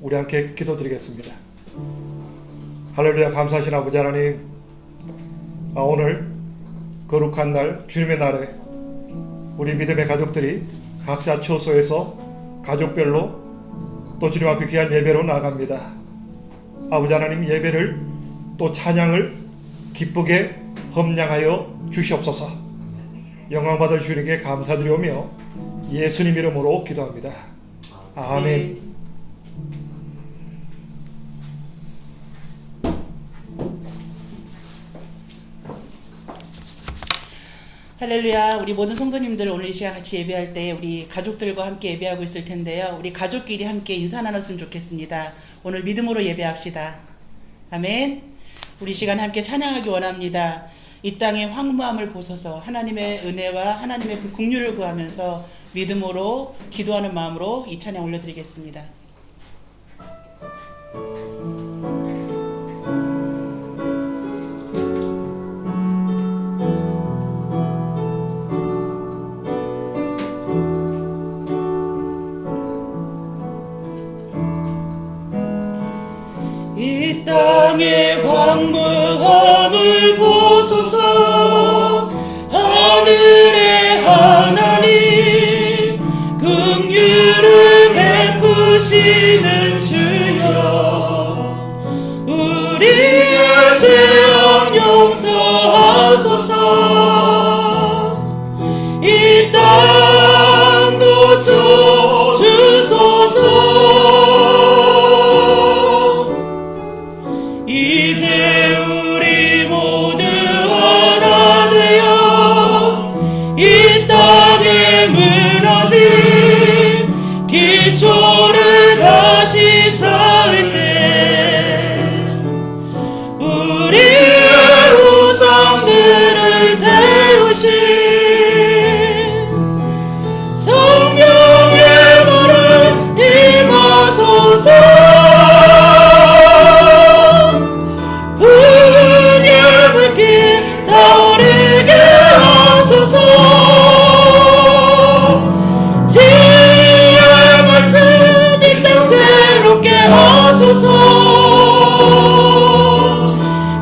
우리 함께 기도드리겠습니다. 할렐루야. 감사하신 아버지 하나님, 오늘 거룩한 날, 주님의 날에 우리 믿음의 가족들이 각자 처소에서 가족별로 또 주님 앞에 귀한 예배로 나아갑니다. 아버지 하나님, 예배를 또 찬양을 기쁘게 험량하여 주시옵소서. 영광받아 주님께 감사드리오며 예수님 이름으로 기도합니다. 아멘. 할렐루야. 우리 모든 성도님들 오늘 이 시간 같이 예배할 때 우리 가족들과 함께 예배하고 있을 텐데요. 우리 가족끼리 함께 인사 나눴으면 좋겠습니다. 오늘 믿음으로 예배합시다. 아멘. 우리 시간 함께 찬양하기 원합니다. 이 땅의 황무함을 보소서. 하나님의 은혜와 하나님의 그 긍휼을 구하면서 믿음으로 기도하는 마음으로 이 찬양 올려드리겠습니다. 이 땅의 황무함을 보소서. 하늘의 하나님 긍휼을 베푸시는 주여, 우리의 죄악 용서하소서. 이 땅 고쳐 주소서. 이제 우리 모두 하나 되어 이 땅에 무너진 기초를 다시 쌓을 때 우리의 우상들을 태우신 성령의 불을 임하소서. 타오르게 하소서. 지혜의 말씀 이 땅 새롭게 하소서.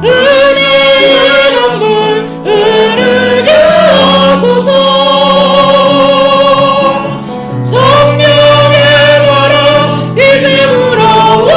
은혜의 강물 흐르게 하소서. 성령의 바람 이제 불어와.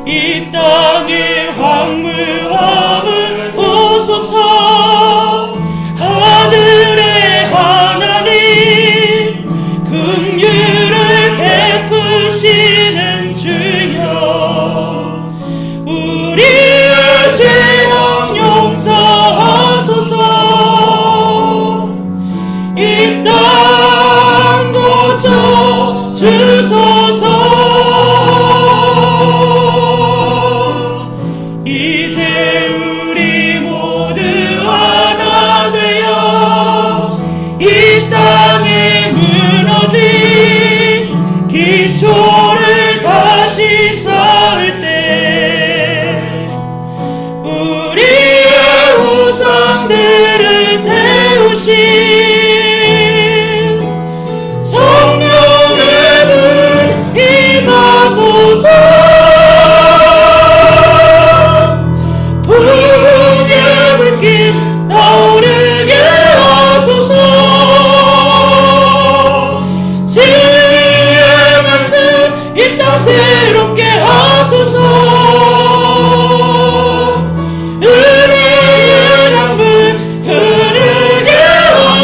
이 땅의 황무함을 보소서. 하늘의 하나님 긍휼을 베푸시는 주여, 우리의 죄악 용서하소서. 이 땅 고쳐 주소서. 이제 우리 모두 하나 되어 이 땅에 무너진 기초를 다시 쌓을 때 우리의 우상들을 태우신 성령의 불 임하소서. 타오르게 하소서. 지혜의 말씀 이 땅 새롭게 하소서. 은혜의 강물 흐르게 하소서.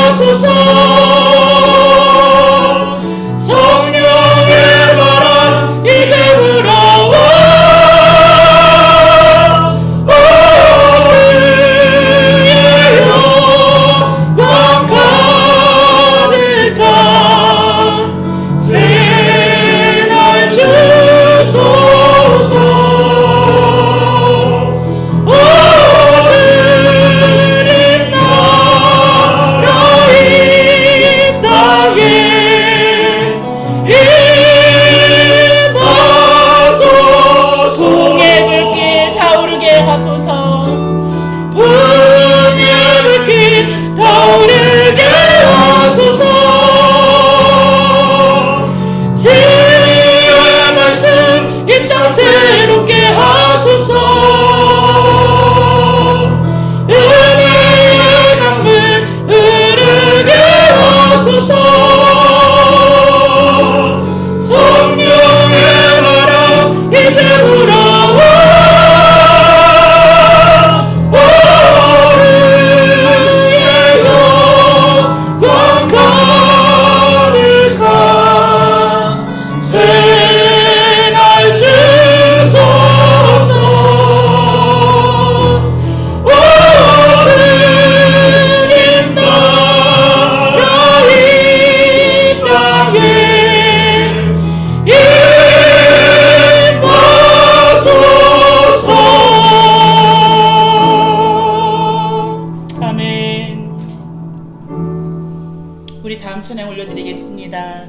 찬양 올려드리겠습니다.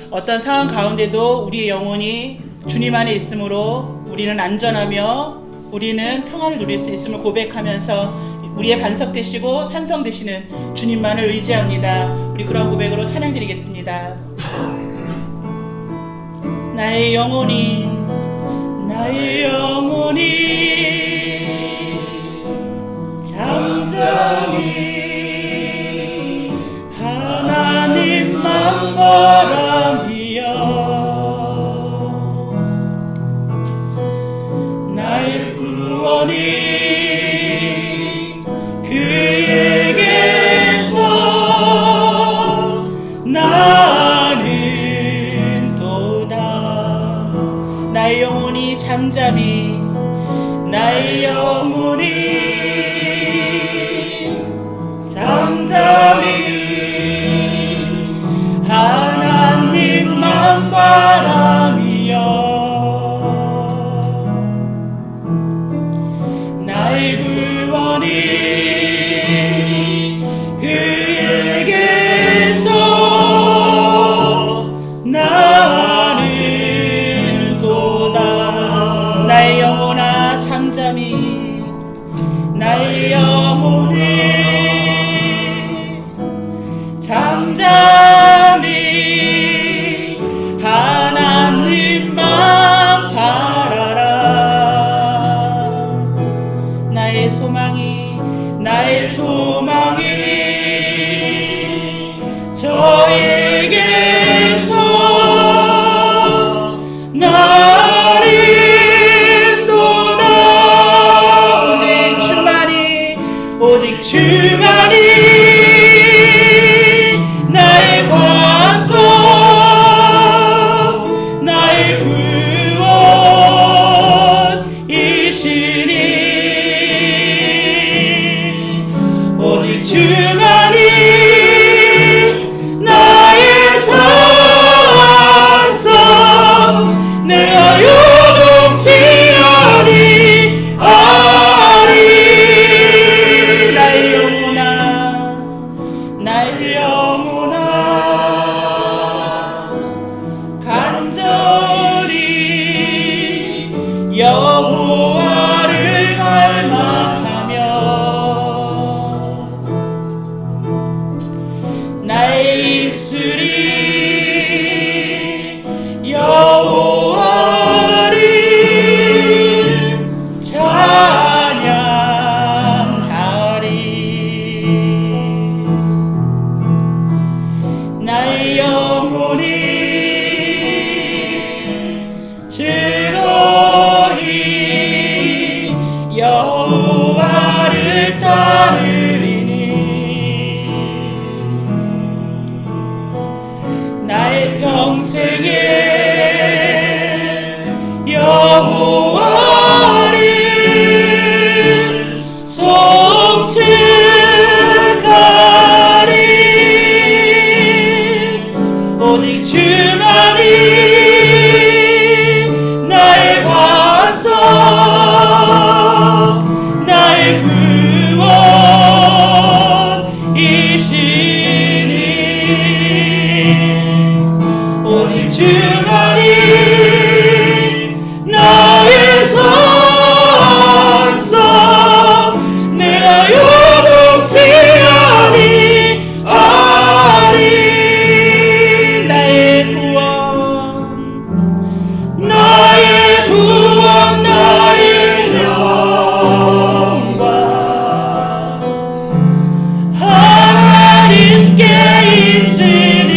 어떤 상황 가운데도 우리의 영혼이 주님 안에 있으므로 우리는 안전하며 우리는 평안을 누릴 수 있음을 고백하면서 우리의 반석 되시고 산성 되시는 주님만을 의지합니다. 우리 그런 고백으로 찬양 드리겠습니다. 나의 영혼이 잠잠히 하나님만 바라며 나의 수원이 그에게서 나는 도다. 나의 영혼이 잠잠히 하나님만 바라며 나의 구원이 그에게서 나는 도다. 나의 영혼아 잠잠히 나의 영혼이 잠잠히 하나님만 바라라. 나의 소망이 저에게서 나는 도다. 오직 주만이 나의 반석 나의 구원이시니 오직 주만이 나의 산성 내가 요동치 아니. 나의 영혼아 간절히 여호와를 갈망하며 나의 입술이 여호와를 찬양하리. 나의 영혼이 즐거이 여호와를 따르리니 나의 평생에 여호와를 송축하리. 오직 주만이 나의 반석 나의 구원이시니 오직 주만이 나의 산성 내가 요동치 아니. 나의 구원 나의 영광 하나님께 있으니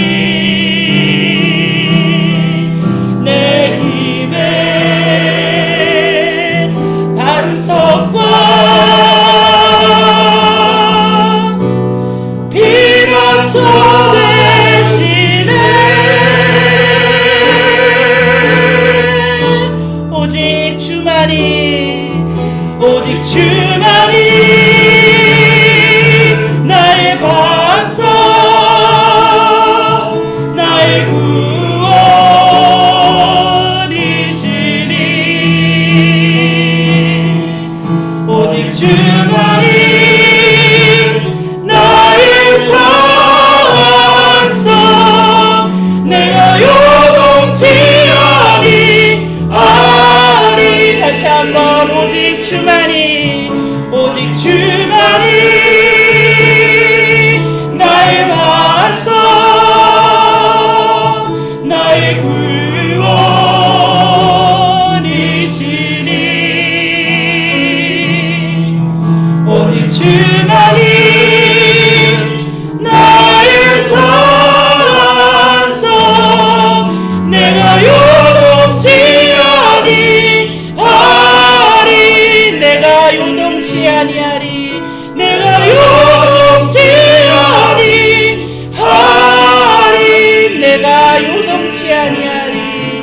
요동치 아니하리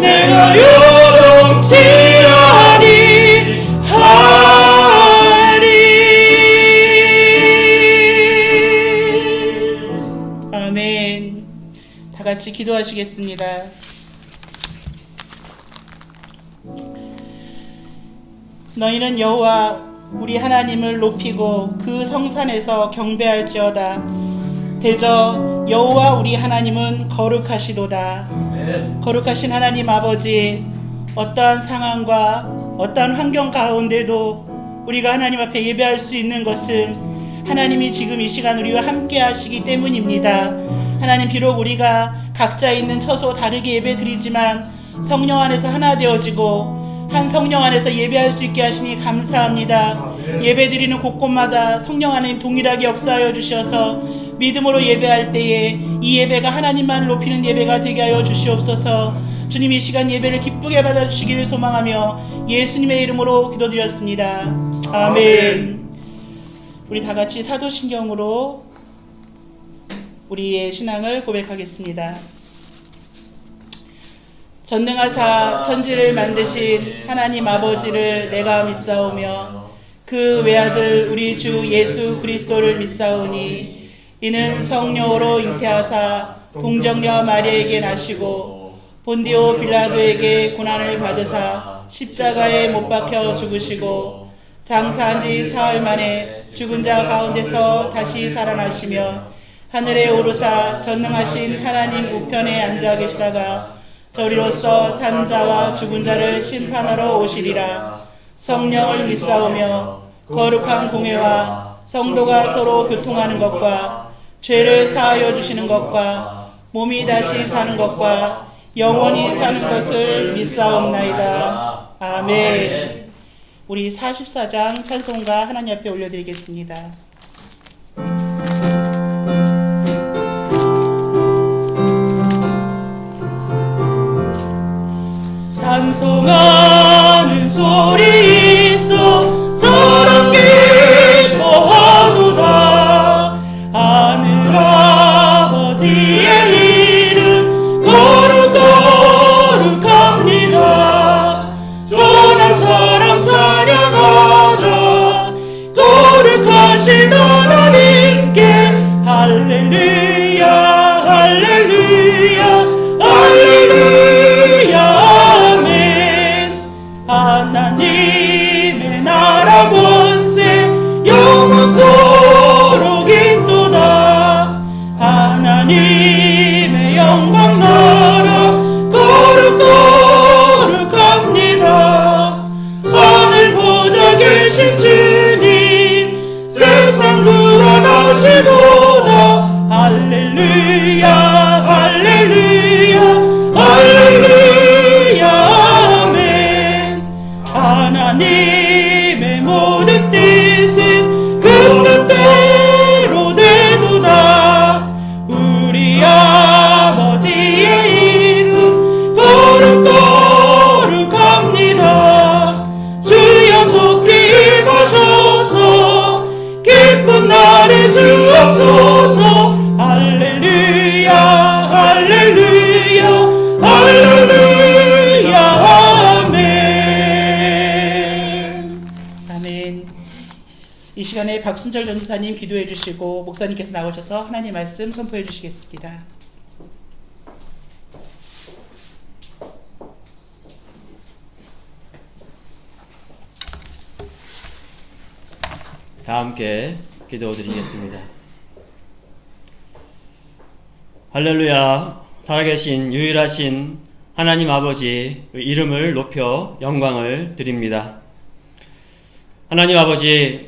내가 요동치 아니하리. 아멘. 다 같이 기도하시겠습니다. 너희는 여호와 우리 하나님을 높이고 그 성산에서 경배할지어다. 대저 여호와 우리 하나님은 거룩하시도다. 거룩하신 하나님 아버지, 어떠한 상황과 어떠한 환경 가운데도 우리가 하나님 앞에 예배할 수 있는 것은 하나님이 지금 이 시간 우리와 함께 하시기 때문입니다. 하나님, 비록 우리가 각자 있는 처소 다르게 예배 드리지만 성령 안에서 하나 되어지고 한 성령 안에서 예배할 수 있게 하시니 감사합니다. 예배 드리는 곳곳마다 성령 하나님 동일하게 역사하여 주셔서 믿음으로 예배할 때에 이 예배가 하나님만 높이는 예배가 되게 하여 주시옵소서. 주님, 이 시간 예배를 기쁘게 받아주시기를 소망하며 예수님의 이름으로 기도드렸습니다. 아멘. 우리 다 같이 사도신경으로 우리의 신앙을 고백하겠습니다. 전능하사 천지를 만드신 하나님 아버지를 내가 믿사오며 그 외아들 우리 주 예수 그리스도를 믿사오니 이는 성령으로 잉태하사 동정녀 마리아에게 나시고 본디오 빌라도에게 고난을 받으사 십자가에 못 박혀 죽으시고 장사한 지 사흘 만에 죽은 자 가운데서 다시 살아나시며 하늘에 오르사 전능하신 하나님 우편에 앉아 계시다가 저리로서 산 자와 죽은 자를 심판하러 오시리라. 성령을 믿사오며 거룩한 공회와 성도가 서로 교통하는 것과 죄를 사하여 주시는 것과 몸이 다시 사는 것과 영원히 사는 것을 믿사옵나이다. 아멘. 우리 44장 찬송가 하나님 앞에 올려드리겠습니다. 찬송하는 소리 있어 사람 기뻐하도다. 하늘 아버지의 이름 거룩거룩합니다. 전한 사람 찬양하라. 거룩하신 하나님께 할렐루야 할렐루야 할렐루야. 하나님의 나라 권세 영원토록 있도다. 하나님의 영광 나라 거룩거룩합니다. 하늘 보좌 계신 주님 세상 구원하시도다. 할렐루야 할렐루야 할렐루야. 하나님의 모든 뜻은 그 뜻대로 되도다. 우리 아버지의 이름 거룩거룩합니다. 주여 속히 임하셔서 기쁜 날에 주옵소서. 할렐루야 할렐루야 할렐루야. 이 시간에 박순철 전도사님 기도해 주시고 목사님께서 나오셔서 하나님 말씀 선포해 주시겠습니다. 다 함께 기도드리겠습니다. 할렐루야. 살아계신 유일하신 하나님 아버지 이름을 높여 영광을 드립니다. 하나님 아버지,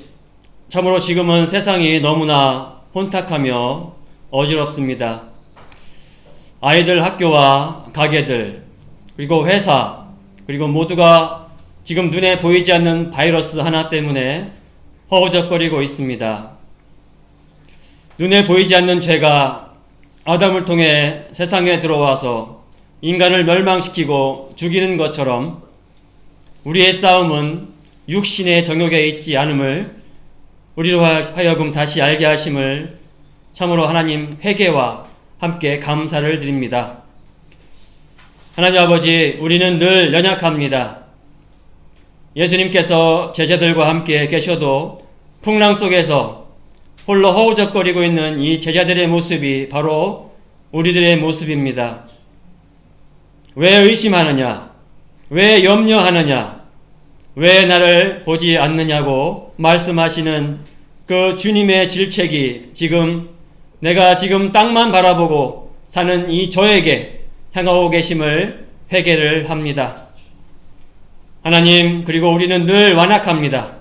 참으로 지금은 세상이 너무나 혼탁하며 어지럽습니다. 아이들 학교와 가게들, 그리고 회사, 그리고 모두가 지금 눈에 보이지 않는 바이러스 하나 때문에 허우적거리고 있습니다. 눈에 보이지 않는 죄가 아담을 통해 세상에 들어와서 인간을 멸망시키고 죽이는 것처럼 우리의 싸움은 육신의 정욕에 있지 않음을 우리로 하여금 다시 알게 하심을 참으로 하나님 회개와 함께 감사를 드립니다. 하나님 아버지, 우리는 늘 연약합니다. 예수님께서 제자들과 함께 계셔도 풍랑 속에서 홀로 허우적거리고 있는 이 제자들의 모습이 바로 우리들의 모습입니다. 왜 의심하느냐? 왜 염려하느냐? 왜 나를 보지 않느냐고 말씀하시는 그 주님의 질책이 내가 지금 땅만 바라보고 사는 이 저에게 향하고 계심을 회개를 합니다. 하나님, 그리고 우리는 늘 완악합니다.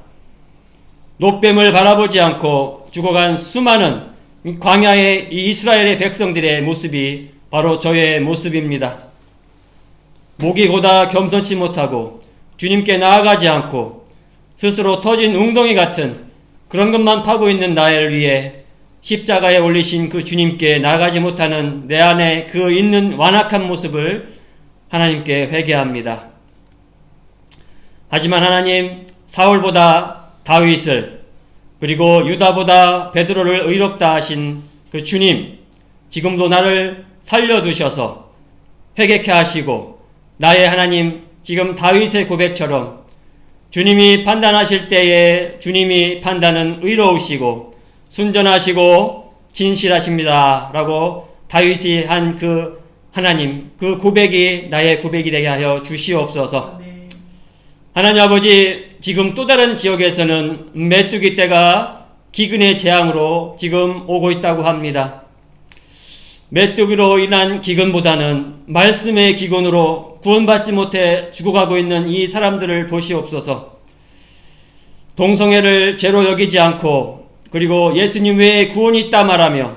놋뱀을 바라보지 않고 죽어간 수많은 광야의 이 이스라엘의 백성들의 모습이 바로 저의 모습입니다. 목이 고다 겸손치 못하고 주님께 나아가지 않고 스스로 터진 웅덩이 같은 그런 것만 파고 있는 나를 위해 십자가에 올리신 그 주님께 나아가지 못하는 내 안에 그 있는 완악한 모습을 하나님께 회개합니다. 하지만 하나님, 사울보다 다윗을, 그리고 유다보다 베드로를 의롭다 하신 그 주님, 지금도 나를 살려두셔서 회개케 하시고 나의 하나님, 지금 다윗의 고백처럼 주님이 판단하실 때에 주님이 판단은 의로우시고 순전하시고 진실하십니다 라고 다윗이 한 그 하나님, 그 고백이 나의 고백이 되게 하여 주시옵소서. 하나님 아버지, 지금 또 다른 지역에서는 메뚜기 떼가 기근의 재앙으로 지금 오고 있다고 합니다. 메뚜기로 인한 기근보다는 말씀의 기근으로 구원받지 못해 죽어가고 있는 이 사람들을 보시옵소서. 동성애를 죄로 여기지 않고, 그리고 예수님 외에 구원이 있다 말하며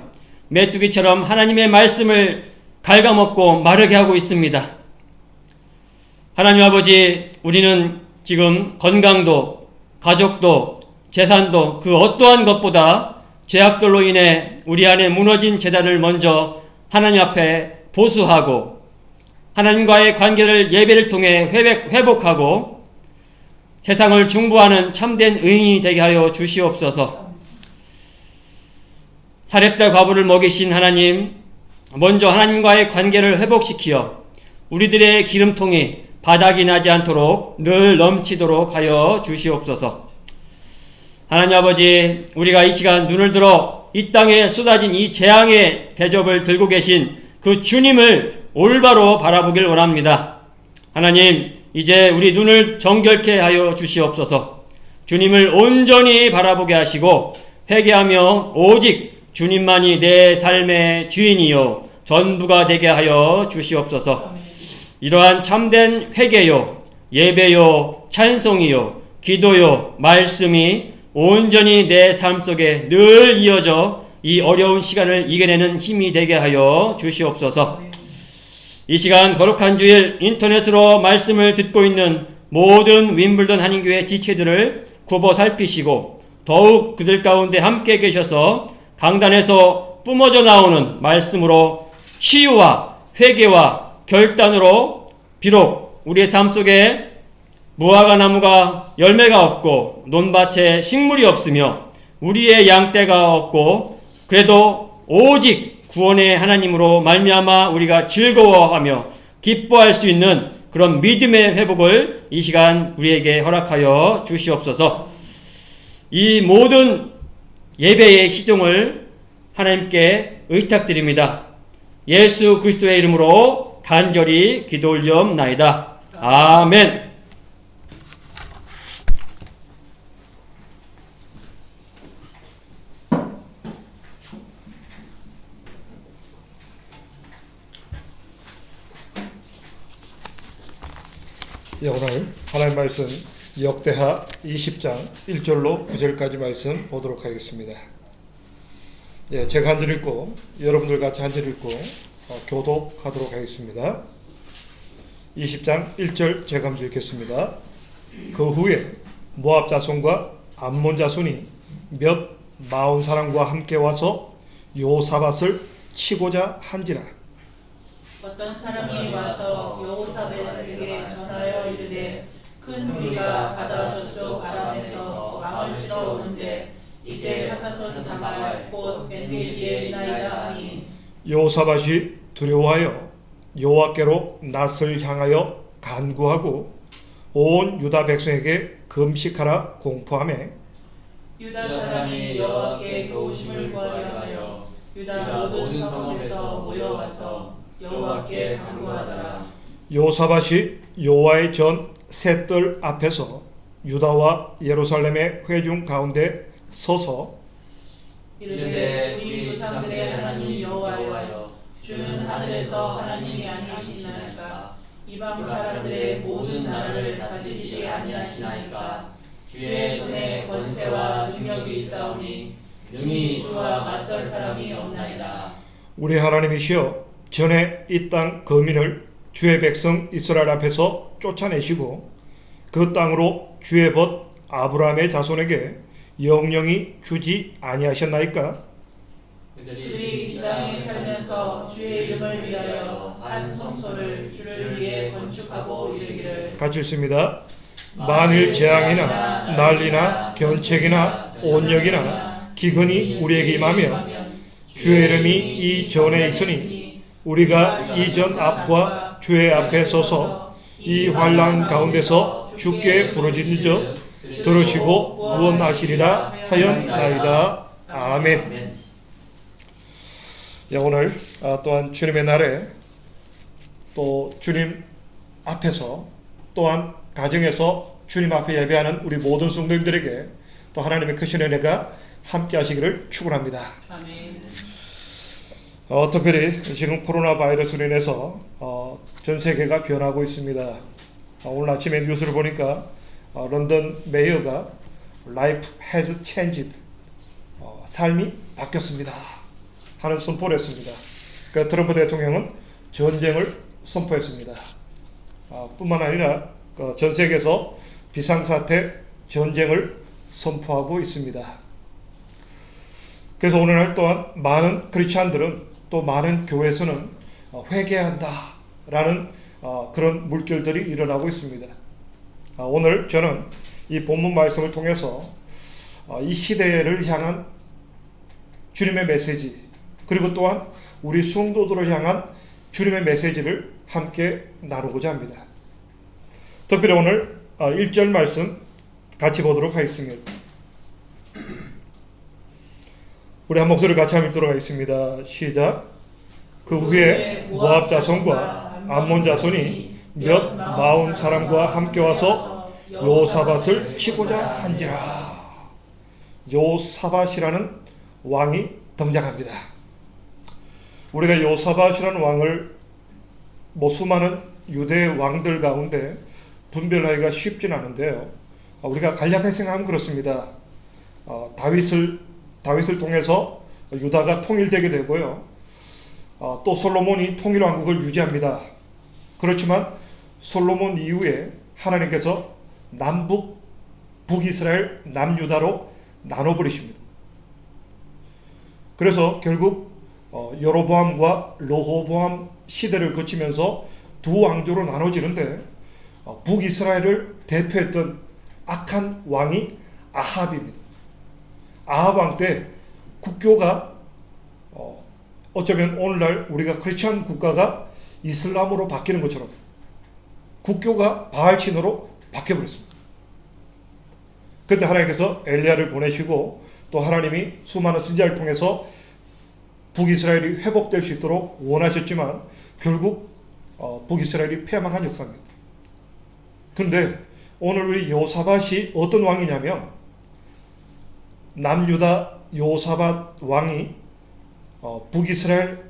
메뚜기처럼 하나님의 말씀을 갉아먹고 마르게 하고 있습니다. 하나님 아버지, 우리는 지금 건강도, 가족도, 재산도 그 어떠한 것보다 죄악들로 인해 우리 안에 무너진 재단을 먼저 하나님 앞에 보수하고 하나님과의 관계를 예배를 통해 회복하고 세상을 중보하는 참된 의인이 되게 하여 주시옵소서. 사렙다 과부를 먹이신 하나님, 먼저 하나님과의 관계를 회복시키어 우리들의 기름통이 바닥이 나지 않도록 늘 넘치도록 하여 주시옵소서. 하나님 아버지, 우리가 이 시간 눈을 들어 이 땅에 쏟아진 이 재앙의 대접을 들고 계신 그 주님을 올바로 바라보길 원합니다. 하나님, 이제 우리 눈을 정결케 하여 주시옵소서. 주님을 온전히 바라보게 하시고 회개하며 오직 주님만이 내 삶의 주인이요 전부가 되게 하여 주시옵소서. 이러한 참된 회개요, 예배요, 찬송이요, 기도요, 말씀이 온전히 내 삶 속에 늘 이어져 이 어려운 시간을 이겨내는 힘이 되게 하여 주시옵소서. 이 시간 거룩한 주일 인터넷으로 말씀을 듣고 있는 모든 윈블던 한인교회 지체들을 굽어 살피시고 더욱 그들 가운데 함께 계셔서 강단에서 뿜어져 나오는 말씀으로 치유와 회개와 결단으로 비록 우리의 삶 속에 무화과 나무가 열매가 없고 논밭에 식물이 없으며 우리의 양떼가 없고 그래도 오직 구원의 하나님으로 말미암아 우리가 즐거워하며 기뻐할 수 있는 그런 믿음의 회복을 이 시간 우리에게 허락하여 주시옵소서. 이 모든 예배의 시종을 하나님께 의탁드립니다. 예수 그리스도의 이름으로 간절히 기도 올리옵나이다. 아멘. 예, 오늘 하나님 말씀 역대하 20장 1절로 9절까지 말씀 보도록 하겠습니다. 예, 제가 한 절 읽고 여러분들 같이 한 절 읽고 교독하도록 하겠습니다. 20장 1절 제가 먼저 읽겠습니다. 그 후에 모압 자손과 암몬 자손이 몇 마흔 사람과 함께 와서 요사밧을 치고자 한지라. 어떤 사람이 와서 여호사밧에게 전하여 이르되 큰 무리가 바다 저쪽 아람에서 왕을 치러 오는데 이제 하사손 다말 곧 엔게디에 있나이다 하니 여호사밧이 두려워하여 여호와께로 낯을 향하여 간구하고 온 유다 백성에게 금식하라 공포하며 유다 사람이 여호와께 도우심을 구하려 하여 유다 모든 성읍에서 모여와서 여호와께 간구하더라. 요사밭이 여호와의 전 셋들 앞에서 유다와 예루살렘의 회중 가운데 서서 이르되 우리 조상들의 하나님 여호와여, 주는 하늘에서 하나님이 아니시나이까? 이방 사람들의 모든 나라를 다스리지 아니하시나이까? 주의 손에 권세와 능력이 있사오니 능히 주와 맞설 사람이 없나이다. 우리 하나님이시여 전에 이 땅 거민을 주의 백성 이스라엘 앞에서 쫓아내시고 그 땅으로 주의 벗 아브라함의 자손에게 영영이 주지 아니하셨나이까? 그들이 이 땅에 살면서 주의 이름을 위하여 한 성소를 주를 위해 건축하고 이르기를 같이 읽습니다. 만일 재앙이나 난리나 견책이나 온역이나 기근이 우리에게 임하면 주의 이름이 이 전에 있으니 우리가 이 전 앞과 주의 앞에 서서 이 환난 가운데서 주께 부르짖는 들으시고 구원하시리라 하였나이다. 아멘. 오늘 또한 주님의 날에 또 주님 앞에서 또한 가정에서 주님 앞에 예배하는 우리 모든 성도님들에게 또 하나님의 크신 은혜가 함께 하시기를 축원합니다. 아멘. 특별히 지금 코로나 바이러스로 인해서 전 세계가 변하고 있습니다. 오늘 아침에 뉴스를 보니까 런던 메이어가 Life has changed, 삶이 바뀌었습니다 하는 선포를 했습니다. 그 트럼프 대통령은 전쟁을 선포했습니다. 뿐만 아니라 전 세계에서 비상사태 전쟁을 선포하고 있습니다. 그래서 오늘날 또한 많은 크리스찬들은 또 많은 교회에서는 회개한다라는 그런 물결들이 일어나고 있습니다. 오늘 저는 이 본문 말씀을 통해서 이 시대를 향한 주님의 메시지 그리고 또한 우리 성도들을 향한 주님의 메시지를 함께 나누고자 합니다. 특별히 오늘 1절 말씀 같이 보도록 하겠습니다. 우리 한 목소리 같이 한번 읽도록 하겠습니다. 시작. 그 후에 모압 자손과 암몬 자손이 몇 마흔 사람과 함께 와서 요사밧을 치고자 한지라. 요사밧이라는 왕이 등장합니다. 우리가 요사밧이라는 왕을 수많은 유대 왕들 가운데 분별하기가 쉽진 않은데요. 우리가 간략하게 생각하면 그렇습니다. 다윗을 통해서 유다가 통일되게 되고요. 또 솔로몬이 통일왕국을 유지합니다. 그렇지만 솔로몬 이후에 하나님께서 남북, 북이스라엘, 남유다로 나눠버리십니다. 그래서 결국 여로보암과 르호보암 시대를 거치면서 두 왕조로 나눠지는데 북이스라엘을 대표했던 악한 왕이 아합입니다. 아합 왕 때 국교가 어쩌면 오늘날 우리가 크리스천 국가가 이슬람으로 바뀌는 것처럼 국교가 바알신으로 바뀌어버렸습니다. 그때 하나님께서 엘리야를 보내시고 또 하나님이 수많은 선지자를 통해서 북이스라엘이 회복될 수 있도록 원하셨지만 결국 북이스라엘이 패망한 역사입니다. 그런데 오늘 우리 요사밧이 어떤 왕이냐면 남유다 요사밧 왕이 북이스라엘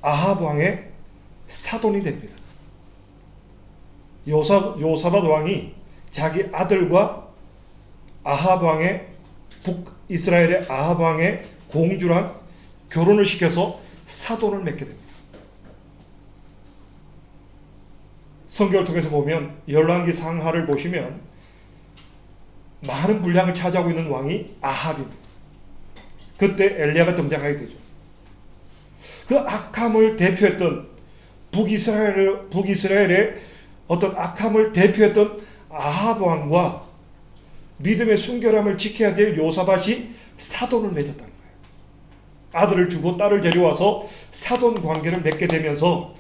아합 왕의 사돈이 됩니다. 요사밧 왕이 자기 아들과 아합 왕의 북이스라엘의 아합 왕의 공주랑 결혼을 시켜서 사돈을 맺게 됩니다. 성경을 통해서 보면 열왕기 상하를 보시면 많은 분량을 차지하고 있는 왕이 아합입니다. 그때 엘리야가 등장하게 되죠. 그 악함을 대표했던 북이스라엘의 어떤 악함을 대표했던 아합 왕과 믿음의 순결함을 지켜야 될 요사밧이 사돈을 맺었다는 거예요. 아들을 주고 딸을 데려와서 사돈 관계를 맺게 되면서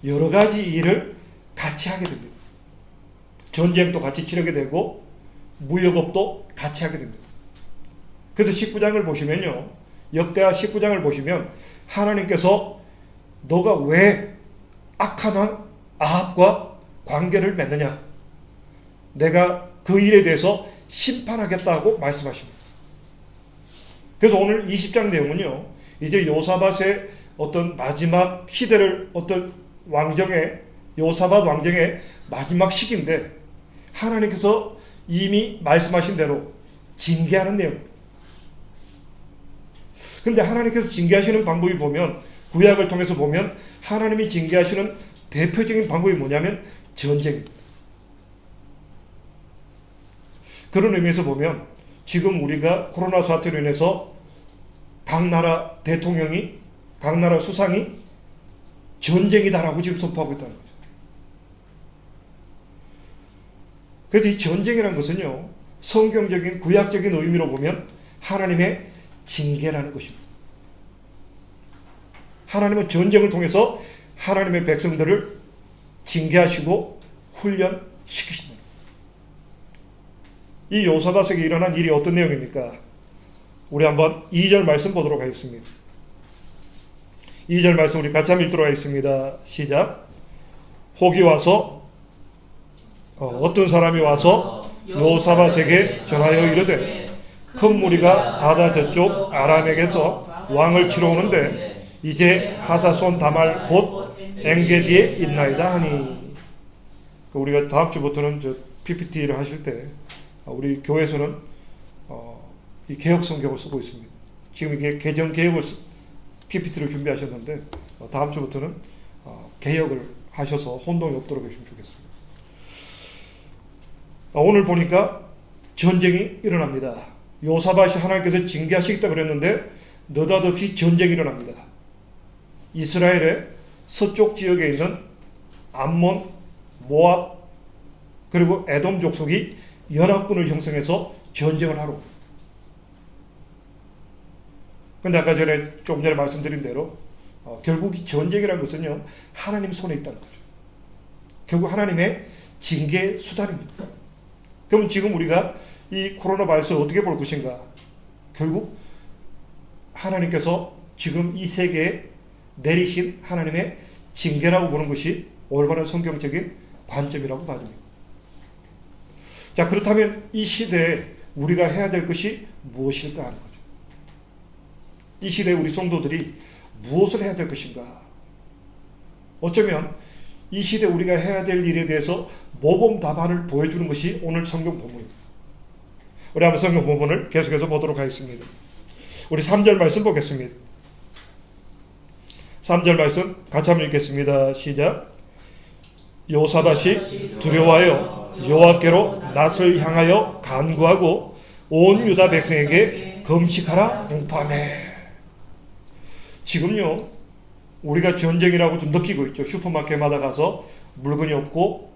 여러 가지 일을 같이 하게 됩니다. 전쟁도 같이 치르게 되고 무역업도 같이 하게 됩니다. 그래서 19장을 보시면요. 역대하 19장을 보시면 하나님께서 너가 왜 악한 왕 아합과 관계를 맺느냐. 내가 그 일에 대해서 심판하겠다고 말씀하십니다. 그래서 오늘 20장 내용은요. 이제 요사밧의 어떤 마지막 시대를 어떤 왕정의 요사밧 왕정의 마지막 시기인데 하나님께서 이미 말씀하신 대로 징계하는 내용입니다. 그런데 하나님께서 징계하시는 방법이 보면 구약을 통해서 보면 하나님이 징계하시는 대표적인 방법이 뭐냐면 전쟁입니다. 그런 의미에서 보면 지금 우리가 코로나 사태로 인해서 각 나라 대통령이 각 나라 수상이 전쟁이다라고 지금 선포하고 있다는 거죠. 그래서 이 전쟁이라는 것은요. 성경적인 구약적인 의미로 보면 하나님의 징계라는 것입니다. 하나님은 전쟁을 통해서 하나님의 백성들을 징계하시고 훈련시키신다. 이 요사밧에게 일어난 일이 어떤 내용입니까? 우리 한번 2절 말씀 보도록 하겠습니다. 2절 말씀 우리 같이 한번 읽도록 하겠습니다. 시작. 혹이 와서 어떤 사람이 와서 요사밧에게 전하여 이르되 큰 무리가 바다 저쪽 아람에게서 왕을 치러 오는데 이제 하사손 다말 곧 엔게디에 있나이다 하니. 우리가 다음 주부터는 저 PPT를 하실 때 우리 교회에서는 이 개혁 성경을 쓰고 있습니다. 지금 이게 개정 개혁을 PPT를 준비하셨는데 다음 주부터는 개혁을 하셔서 혼동이 없도록 해주시면 좋겠습니다. 오늘 보니까 전쟁이 일어납니다. 요사밧이 하나님께서 징계하시겠다 그랬는데 느닷없이 전쟁이 일어납니다. 이스라엘의 서쪽 지역에 있는 암몬, 모압 그리고 에돔 족속이 연합군을 형성해서 전쟁을 하러 옵니다. 근데 아까 조금 전에 말씀드린 대로 결국 이 전쟁이라는 것은요 하나님 손에 있다는 거죠. 결국 하나님의 징계 수단입니다. 그럼 지금 우리가 이 코로나 바이러스를 어떻게 볼 것인가? 결국 하나님께서 지금 이 세계에 내리신 하나님의 징계라고 보는 것이 올바른 성경적인 관점이라고 봐집니다. 자, 그렇다면 이 시대에 우리가 해야 될 것이 무엇일까 하는 거죠. 이 시대에 우리 성도들이 무엇을 해야 될 것인가? 어쩌면 이 시대에 우리가 해야 될 일에 대해서 모범 답안을 보여주는 것이 오늘 성경 본문입니다. 우리 한번 성경 본문을 계속해서 보도록 하겠습니다. 우리 3절 말씀 보겠습니다. 3절 말씀 같이 한번 읽겠습니다. 시작. 요사밧이 두려워하여 여호와께로 낯을 향하여 간구하고 온 유다 백성에게 금식하라 공포하매. 지금요 우리가 전쟁이라고 좀 느끼고 있죠. 슈퍼마켓마다 가서 물건이 없고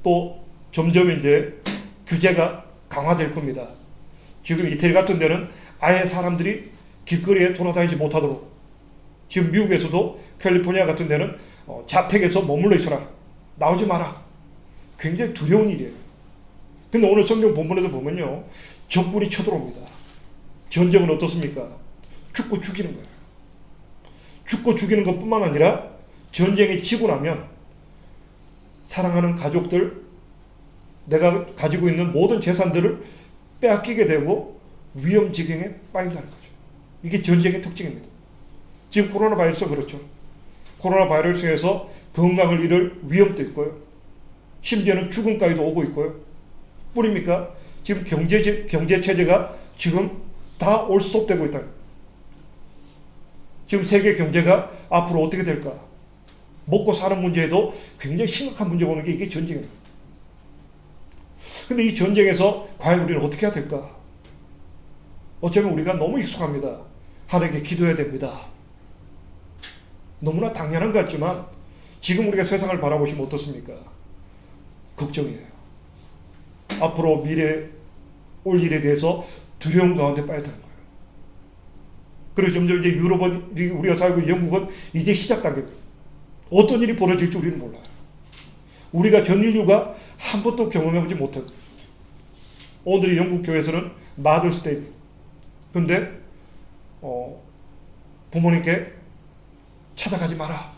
또 점점 이제 규제가 강화될 겁니다. 지금 이태리 같은 데는 아예 사람들이 길거리에 돌아다니지 못하도록, 지금 미국에서도 캘리포니아 같은 데는 자택에서 머물러 있어라, 나오지 마라. 굉장히 두려운 일이에요. 근데 오늘 성경 본문에도 보면요 적군이 쳐들어옵니다. 전쟁은 어떻습니까? 죽고 죽이는 거예요. 죽고 죽이는 것뿐만 아니라 전쟁에 지고 나면 사랑하는 가족들, 내가 가지고 있는 모든 재산들을 빼앗기게 되고 위험지경에 빠진다는 거죠. 이게 전쟁의 특징입니다. 지금 코로나 바이러스가 그렇죠. 코로나 바이러스에서 건강을 잃을 위험도 있고요. 심지어는 죽음까지도 오고 있고요. 뿐입니까? 지금 경제체제가 지금 다 올스톱되고 있다. 지금 세계 경제가 앞으로 어떻게 될까? 먹고 사는 문제에도 굉장히 심각한 문제가 오는 게 이게 전쟁입니다. 근데 이 전쟁에서 과연 우리는 어떻게 해야 될까? 어쩌면 우리가 너무 익숙합니다. 하나님께 기도해야 됩니다. 너무나 당연한 것 같지만 지금 우리가 세상을 바라보시면 어떻습니까? 걱정이에요. 앞으로 미래 올 일에 대해서 두려움 가운데 빠졌다는 거예요. 그리고 점점 이제 유럽은, 우리가 살고 있는 영국은 이제 시작 단계입니다. 어떤 일이 벌어질지 우리는 몰라요. 우리가 전 인류가 한 번도 경험해보지 못한 오늘의 영국 교회에서는 마더스 데이입니다. 그런데 부모님께 찾아가지 마라.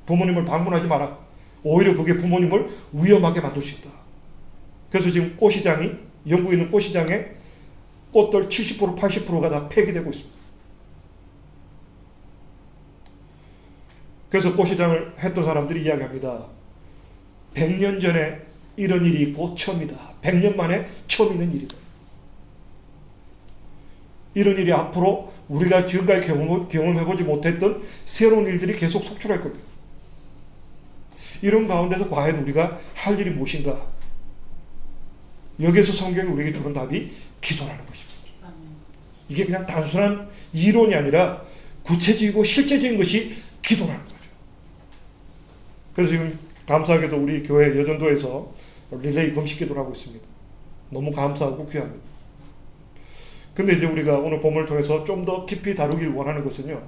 부모님을 방문하지 마라. 오히려 그게 부모님을 위험하게 만들 수 있다. 그래서 지금 꽃시장이 영국에 있는 꽃시장에 꽃들 70% 80%가 다 폐기되고 있습니다. 그래서 꽃시장을 했던 사람들이 이야기합니다. 100년 전에 이런 일이 있고 처음이다. 100년 만에 처음 있는 일이다. 이런 일이 앞으로 우리가 지금까지 경험해보지 못했던 새로운 일들이 계속 속출할 겁니다. 이런 가운데서 과연 우리가 할 일이 무엇인가? 여기에서 성경이 우리에게 주는 답이 기도라는 것입니다. 이게 그냥 단순한 이론이 아니라 구체적이고 실제적인 것이 기도라는 거죠. 그래서 지금 감사하게도 우리 교회 여전도에서 릴레이 금식 기도를 하고 있습니다. 너무 감사하고 귀합니다. 근데 이제 우리가 오늘 본문을 통해서 좀 더 깊이 다루길 원하는 것은요,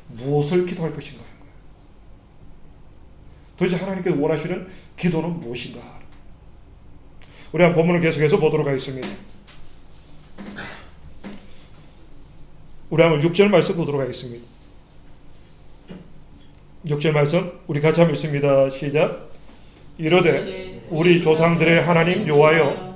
무엇을 기도할 것인가 하는 거예요. 도대체 하나님께서 원하시는 기도는 무엇인가? 우리 한 본문을 계속해서 보도록 하겠습니다. 우리 한번 6절 말씀 보도록 하겠습니다. 6절 말씀 우리 같이 한번 읽습니다. 시작. 이르되 우리 조상들의 하나님 여호와여,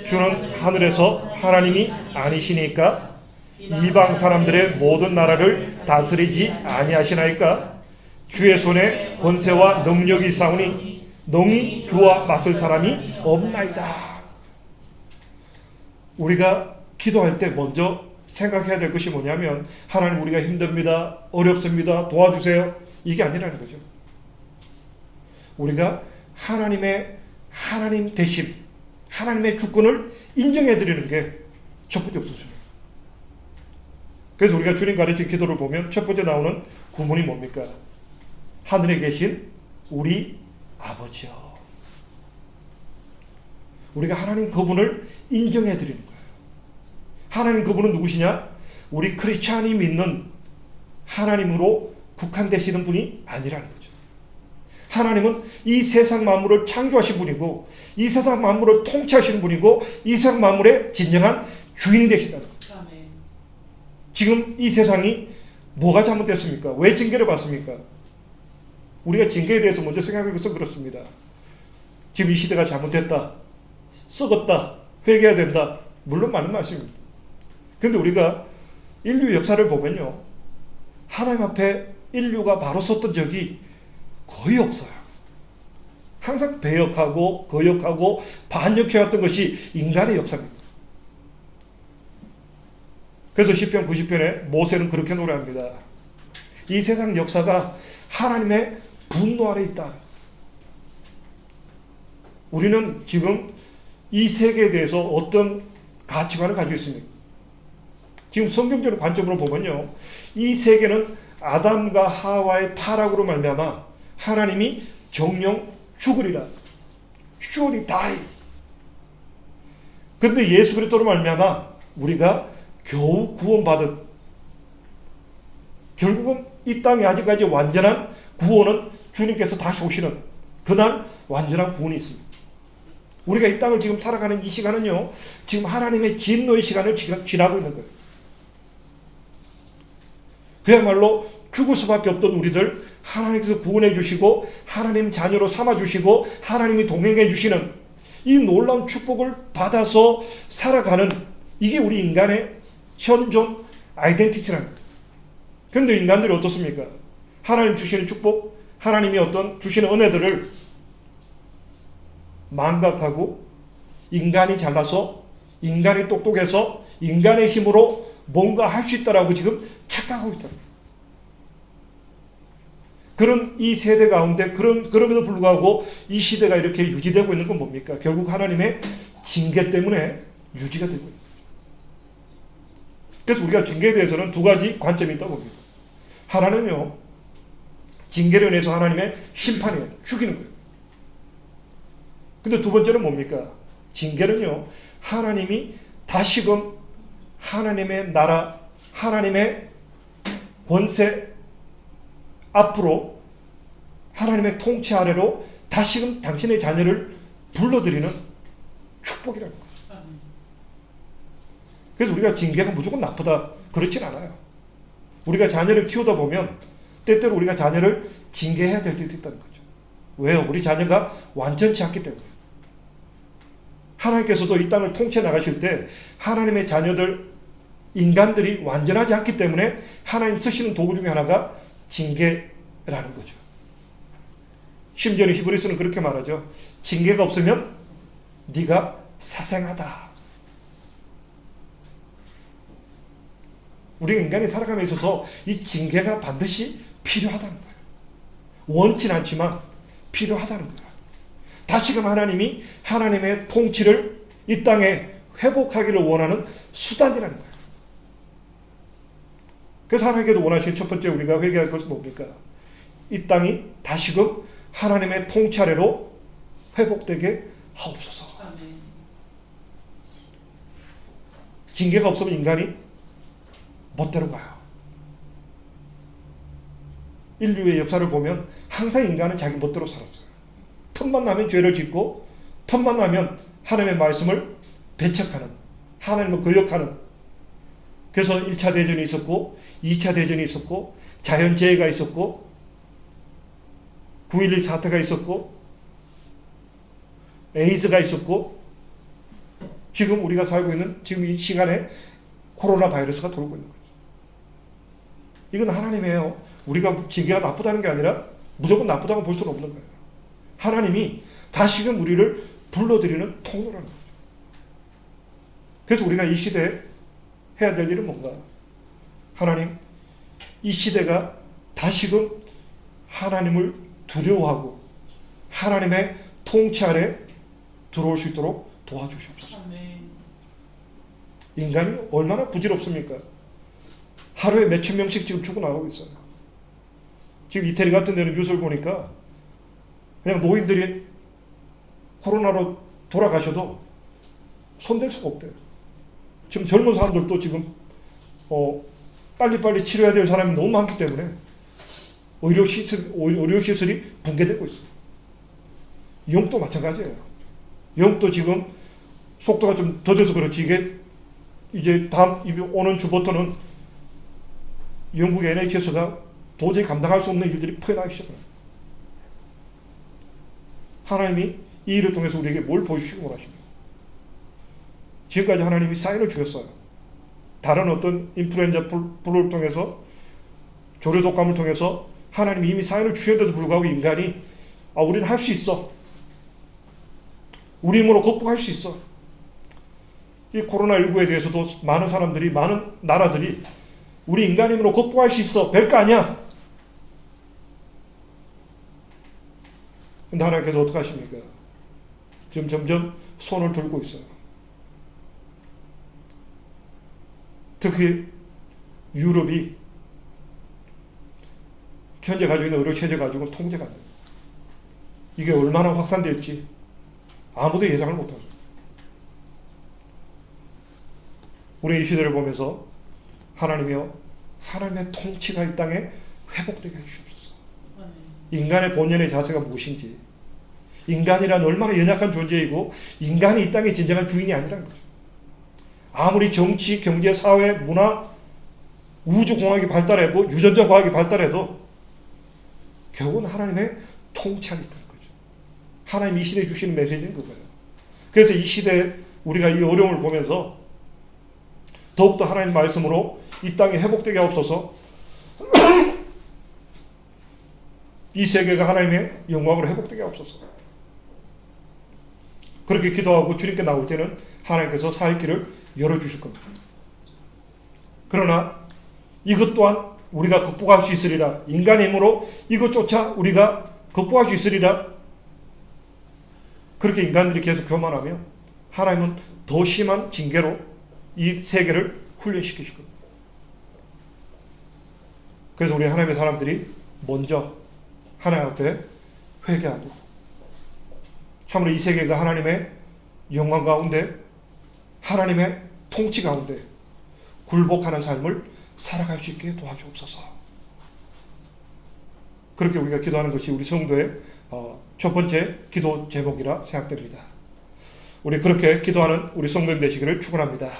주는 하늘에서 하나님이 아니시니까 이방 사람들의 모든 나라를 다스리지 아니하시나이까? 주의 손에 권세와 능력이 있사오니 능히 주와 맞설 사람이 없나이다. 우리가 기도할 때 먼저 생각해야 될 것이 뭐냐면, 하나님 우리가 힘듭니다, 어렵습니다, 도와주세요, 이게 아니라는 거죠. 우리가 하나님 대신 하나님의 주권을 인정해 드리는 게 첫 번째 우선순위예요. 그래서 우리가 주님 가르친 기도를 보면 첫 번째 나오는 구문이 뭡니까? 하늘에 계신 우리 아버지요. 우리가 하나님 그분을 인정해 드리는 거예요. 하나님 그분은 누구시냐? 우리 크리스찬이 믿는 하나님으로 국한되시는 분이 아니라는 거죠. 하나님은 이 세상 만물을 창조하신 분이고, 이 세상 만물을 통치하시는 분이고, 이 세상 만물의 진정한 주인이 되신다는 거죠. 아멘. 지금 이 세상이 뭐가 잘못됐습니까? 왜 징계를 받습니까? 우리가 징계에 대해서 먼저 생각해서 그렇습니다. 지금 이 시대가 잘못됐다, 썩었다, 회개해야 된다, 물론 맞는 말씀입니다. 그런데 우리가 인류 역사를 보면요, 하나님 앞에 인류가 바로 섰던 적이 거의 없어요. 항상 배역하고 거역하고 반역해왔던 것이 인간의 역사입니다. 그래서 시편 90편에 모세는 그렇게 노래합니다. 이 세상 역사가 하나님의 분노 아래 있다. 우리는 지금 이 세계에 대해서 어떤 가치관을 가지고 있습니까? 지금 성경적인 관점으로 보면요, 이 세계는 아담과 하와의 타락으로 말미암아 하나님이 정령 죽으리라, surely die. 근데 예수 그리스도로 말미암아 우리가 겨우 구원받은, 결국은 이 땅에 아직까지 완전한 구원은 주님께서 다시 오시는 그날 완전한 구원이 있습니다. 우리가 이 땅을 지금 살아가는 이 시간은요, 지금 하나님의 진노의 시간을 지나고 있는 거예요. 그야말로 죽을 수밖에 없던 우리들 하나님께서 구원해 주시고 하나님 자녀로 삼아 주시고 하나님이 동행해 주시는 이 놀라운 축복을 받아서 살아가는, 이게 우리 인간의 현존 아이덴티티라는 거예요. 그런데 인간들이 어떻습니까? 하나님 주시는 축복, 하나님이 어떤 주시는 은혜들을 망각하고, 인간이 잘나서, 인간이 똑똑해서, 인간의 힘으로 뭔가 할 수 있다라고 지금 착각하고 있다는 거예요. 그런 이 세대 가운데 그럼에도 불구하고 이 시대가 이렇게 유지되고 있는 건 뭡니까? 결국 하나님의 징계 때문에 유지가 되고 있는 거예요. 그래서 우리가 징계에 대해서는 두 가지 관점이 있다고 봅니다. 하나는요, 징계를 인해서 하나님의 심판이에요. 죽이는 거예요. 근데 두 번째는 뭡니까? 징계는요, 하나님이 다시금 하나님의 나라, 하나님의 권세 앞으로 하나님의 통치 아래로 다시금 당신의 자녀를 불러들이는 축복이라는 거예요. 그래서 우리가 징계가 무조건 나쁘다 그렇진 않아요. 우리가 자녀를 키우다 보면 때때로 우리가 자녀를 징계해야 될 때도 있다는 거죠. 왜요? 우리 자녀가 완전치 않기 때문에. 하나님께서도 이 땅을 통치해 나가실 때 하나님의 자녀들, 인간들이 완전하지 않기 때문에 하나님 쓰시는 도구 중에 하나가 징계라는 거죠. 심지어는 히브리서는 그렇게 말하죠. 징계가 없으면 네가 사생하다. 우리가 인간이 살아감에 있어서 이 징계가 반드시 필요하다는 거예요. 원치는 않지만 필요하다는 거예요. 다시금 하나님이 하나님의 통치를 이 땅에 회복하기를 원하는 수단이라는 거예요. 그래서 하나님께서 원하시는 첫 번째 우리가 회개할 것은 뭡니까? 이 땅이 다시금 하나님의 통치 아래로 회복되게 하옵소서. 징계가 없으면 인간이 멋대로 가요. 인류의 역사를 보면 항상 인간은 자기 멋대로 살았어요. 틈만 나면 죄를 짓고 틈만 나면 하나님의 말씀을 배척하는, 하나님을 거역하는. 그래서 1차 대전이 있었고 2차 대전이 있었고 자연재해가 있었고 9.11 사태가 있었고 에이즈가 있었고 지금 우리가 살고 있는 지금 이 시간에 코로나 바이러스가 돌고 있는 거죠. 이건 하나님이에요. 우리가 징계가 나쁘다는 게 아니라 무조건 나쁘다고 볼 수는 없는 거예요. 하나님이 다시금 우리를 불러들이는 통로라는 거죠. 그래서 우리가 이 시대에 해야 될 일은 뭔가? 하나님, 이 시대가 다시금 하나님을 두려워하고 하나님의 통치 아래 들어올 수 있도록 도와주시옵소서. 인간이 얼마나 부질없습니까? 하루에 몇천 명씩 지금 죽어나가고 있어요. 지금 이태리 같은 데는 뉴스를 보니까 그냥 노인들이 코로나로 돌아가셔도 손댈 수가 없대요. 지금 젊은 사람들도 지금 빨리빨리 치료해야 될 사람이 너무 많기 때문에 의료시설이 붕괴되고 있어요. 영국도 마찬가지예요. 영국도 지금 속도가 좀 더뎌서 그렇지 이게 이제 다음 오는 주부터는 영국 NHS가 도저히 감당할 수 없는 일들이 퍼져나가기 시작해요. 하나님이 이 일을 통해서 우리에게 뭘 보여주시고 원하십니까? 지금까지 하나님이 사인을 주셨어요. 다른 어떤 인플루엔자 블루를 통해서 조류 독감을 통해서 하나님이 이미 사인을 주셨는데도 불구하고 인간이 우리는 할 수 있어. 우리 힘으로 극복할 수 있어. 이 코로나19에 대해서도 많은 사람들이, 많은 나라들이 우리 인간 힘으로 극복할 수 있어. 별거 아니야. 근데 하나님께서 어떻게 하십니까? 지금 점점 손을 들고 있어요. 특히 유럽이 현재 가지고 있는 의료체제 가지고는 통제가 안 돼요. 이게 얼마나 확산될지 아무도 예상을 못합니다. 우리 이 시대를 보면서 하나님이여 하나님의 통치가 이 땅에 회복되게 해주시옵소서. 인간의 본연의 자세가 무엇인지, 인간이란 얼마나 연약한 존재이고 인간이 이 땅의 진정한 주인이 아니라는 거죠. 아무리 정치, 경제, 사회, 문화, 우주공학이 발달해도, 유전자 과학이 발달해도 결국은 하나님의 통치하기 있다는 거죠. 하나님 이 시대에 주시는 메시지는 그거예요. 그래서 이 시대에 우리가 이 어려움을 보면서 더욱더 하나님 말씀으로 이 땅이 회복되게 하옵소서. 이 세계가 하나님의 영광으로 회복되게 하옵소서. 그렇게 기도하고 주님께 나올 때는 하나님께서 살 길을 열어주실 겁니다. 그러나 이것 또한 우리가 극복할 수 있으리라. 인간의 힘으로 이것조차 우리가 극복할 수 있으리라. 그렇게 인간들이 계속 교만하면 하나님은 더 심한 징계로 이 세계를 훈련시키실 겁니다. 그래서 우리 하나님의 사람들이 먼저 하나님 앞에 회개하고 참으로 이 세계가 하나님의 영광 가운데 하나님의 통치 가운데 굴복하는 삶을 살아갈 수 있게 도와주옵소서. 그렇게 우리가 기도하는 것이 우리 성도의 첫 번째 기도 제목이라 생각됩니다. 우리 그렇게 기도하는 우리 성도님 되시기를 축원합니다.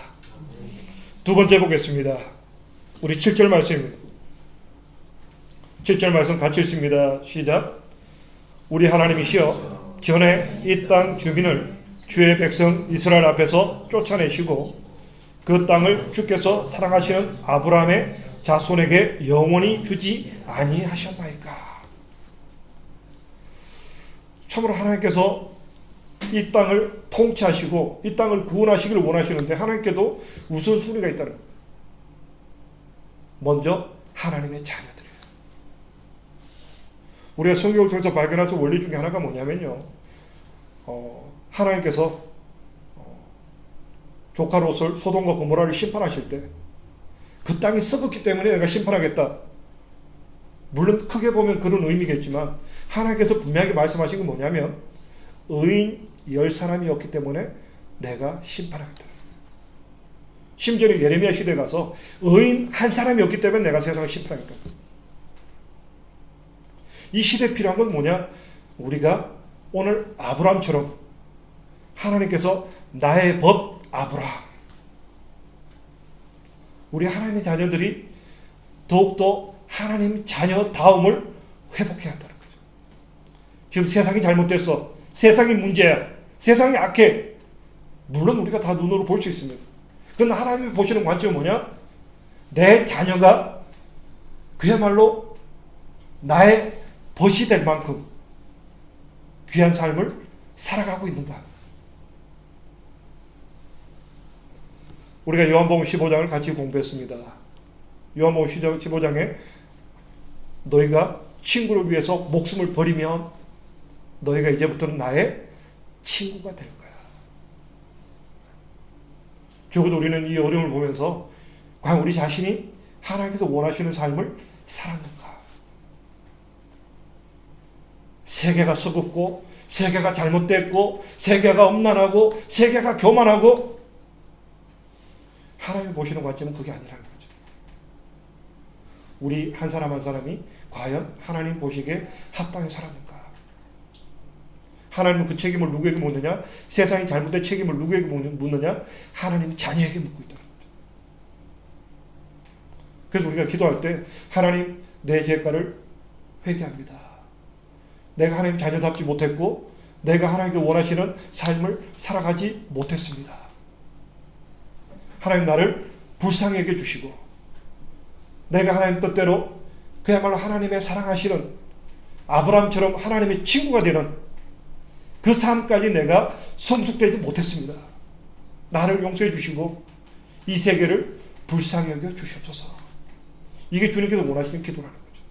두 번째 보겠습니다. 우리 7절 말씀입니다. 7절 말씀 같이 읽습니다. 시작. 우리 하나님이시여 전에 이 땅 주민을 주의 백성 이스라엘 앞에서 쫓아내시고 그 땅을 주께서 사랑하시는 아브라함의 자손에게 영원히 주지 아니하셨나이까. 참으로 하나님께서 이 땅을 통치하시고 이 땅을 구원하시기를 원하시는데 하나님께도 우선순위가 있다는 겁니다. 먼저 하나님의 자녀들이에요. 우리가 성경을 통해서 발견할 수 원리 중에 하나가 뭐냐면요, 하나님께서 조카 롯을 소돔과 고모라를 심판하실 때 그 땅이 썩었기 때문에 내가 심판하겠다. 물론 크게 보면 그런 의미겠지만 하나님께서 분명하게 말씀하신 건 뭐냐면 의인 10사람이었기 때문에 내가 심판하겠다. 심지어 예레미야 시대에 가서 의인 한 사람이었기 때문에 내가 세상을 심판하겠다. 이 시대에 필요한 건 뭐냐? 우리가 오늘 아브라함처럼 하나님께서 나의 벗 아브라함, 우리 하나님의 자녀들이 더욱더 하나님 자녀다움을 회복해야 한다는 거죠. 지금 세상이 잘못됐어. 세상이 문제야. 세상이 악해. 물론 우리가 다 눈으로 볼 수 있습니다. 그러나 하나님이 보시는 관점이 뭐냐? 내 자녀가 그야말로 나의 벗이 될 만큼 귀한 삶을 살아가고 있는가. 우리가 요한복음 15장을 같이 공부했습니다. 요한복음 15장에 너희가 친구를 위해서 목숨을 버리면 너희가 이제부터는 나의 친구가 될 거야. 적어도 우리는 이 어려움을 보면서 과연 우리 자신이 하나님께서 원하시는 삶을 살았는가. 세계가 썩었고 세계가 잘못됐고 세계가 엄난하고 세계가 교만하고 하나님이 보시는 관점은 그게 아니라는 거죠. 우리 한 사람 한 사람이 과연 하나님 보시기에 합당히 살았는가. 하나님은 그 책임을 누구에게 묻느냐? 세상이 잘못된 책임을 누구에게 묻느냐? 하나님 자녀에게 묻고 있다는 거죠. 그래서 우리가 기도할 때 하나님 내 죄가를 회개합니다. 내가 하나님 자녀답지 못했고 내가 하나님께 원하시는 삶을 살아가지 못했습니다. 하나님 나를 불쌍히 여겨주시고 내가 하나님 뜻대로 그야말로 하나님의 사랑하시는 아브라함처럼 하나님의 친구가 되는 그 삶까지 내가 성숙되지 못했습니다. 나를 용서해 주시고 이 세계를 불쌍히 여겨 주시옵소서. 이게 주님께서 원하시는 기도라는 거죠.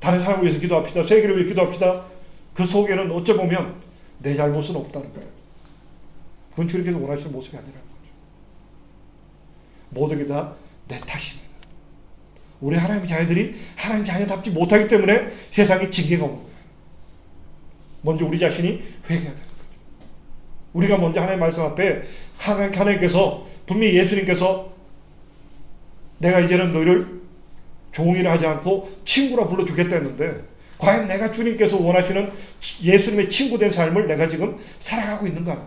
다른 사람을 위해서 기도합시다. 세계를 위해 기도합시다. 그 속에는 어찌 보면 내 잘못은 없다는 거예요. 그건 주님께서 원하시는 모습이 아니라는 거죠. 모든 게 다 내 탓입니다. 우리 하나님의 자녀들이 하나님 자녀답지 못하기 때문에 세상에 징계가 오는 거예요. 먼저 우리 자신이 회개해야 되는 거죠. 우리가 먼저 하나님의 말씀 앞에 하나님께서 분명히 예수님께서 내가 이제는 너희를 종이라 하지 않고 친구라 불러주겠다 했는데 과연 내가 주님께서 원하시는 예수님의 친구된 삶을 내가 지금 살아가고 있는가?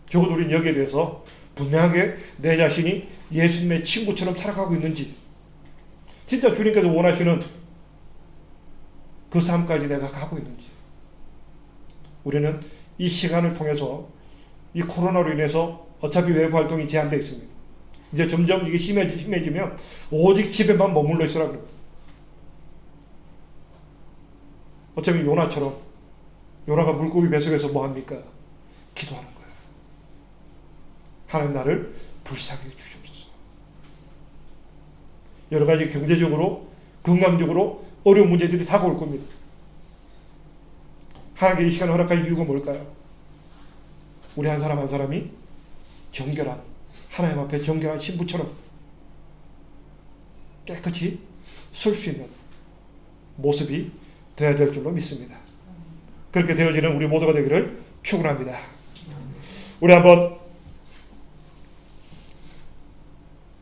적어도 우리는 여기에 대해서 분명하게 내 자신이 예수님의 친구처럼 살아가고 있는지, 진짜 주님께서 원하시는 그 삶까지 내가 가고 있는지. 우리는 이 시간을 통해서 이 코로나로 인해서 어차피 외부 활동이 제한되어 있습니다. 이제 점점 이게 심해지면 오직 집에만 머물러 있으라고 그래요. 어차피 요나처럼 요나가 물고기 뱃속에서 뭐합니까? 기도하는 거예요. 하나님 나를 불쌍히 주시옵소서. 여러 가지 경제적으로 건강적으로 어려운 문제들이 다가올 겁니다. 하나님께 이 시간을 허락할 이유가 뭘까요? 우리 한 사람 한 사람이 정결한 하나님 앞에 정결한 신부처럼 깨끗이 설 수 있는 모습이 되어야 될 줄로 믿습니다. 그렇게 되어지는 우리 모두가 되기를 축원합니다. 우리 한번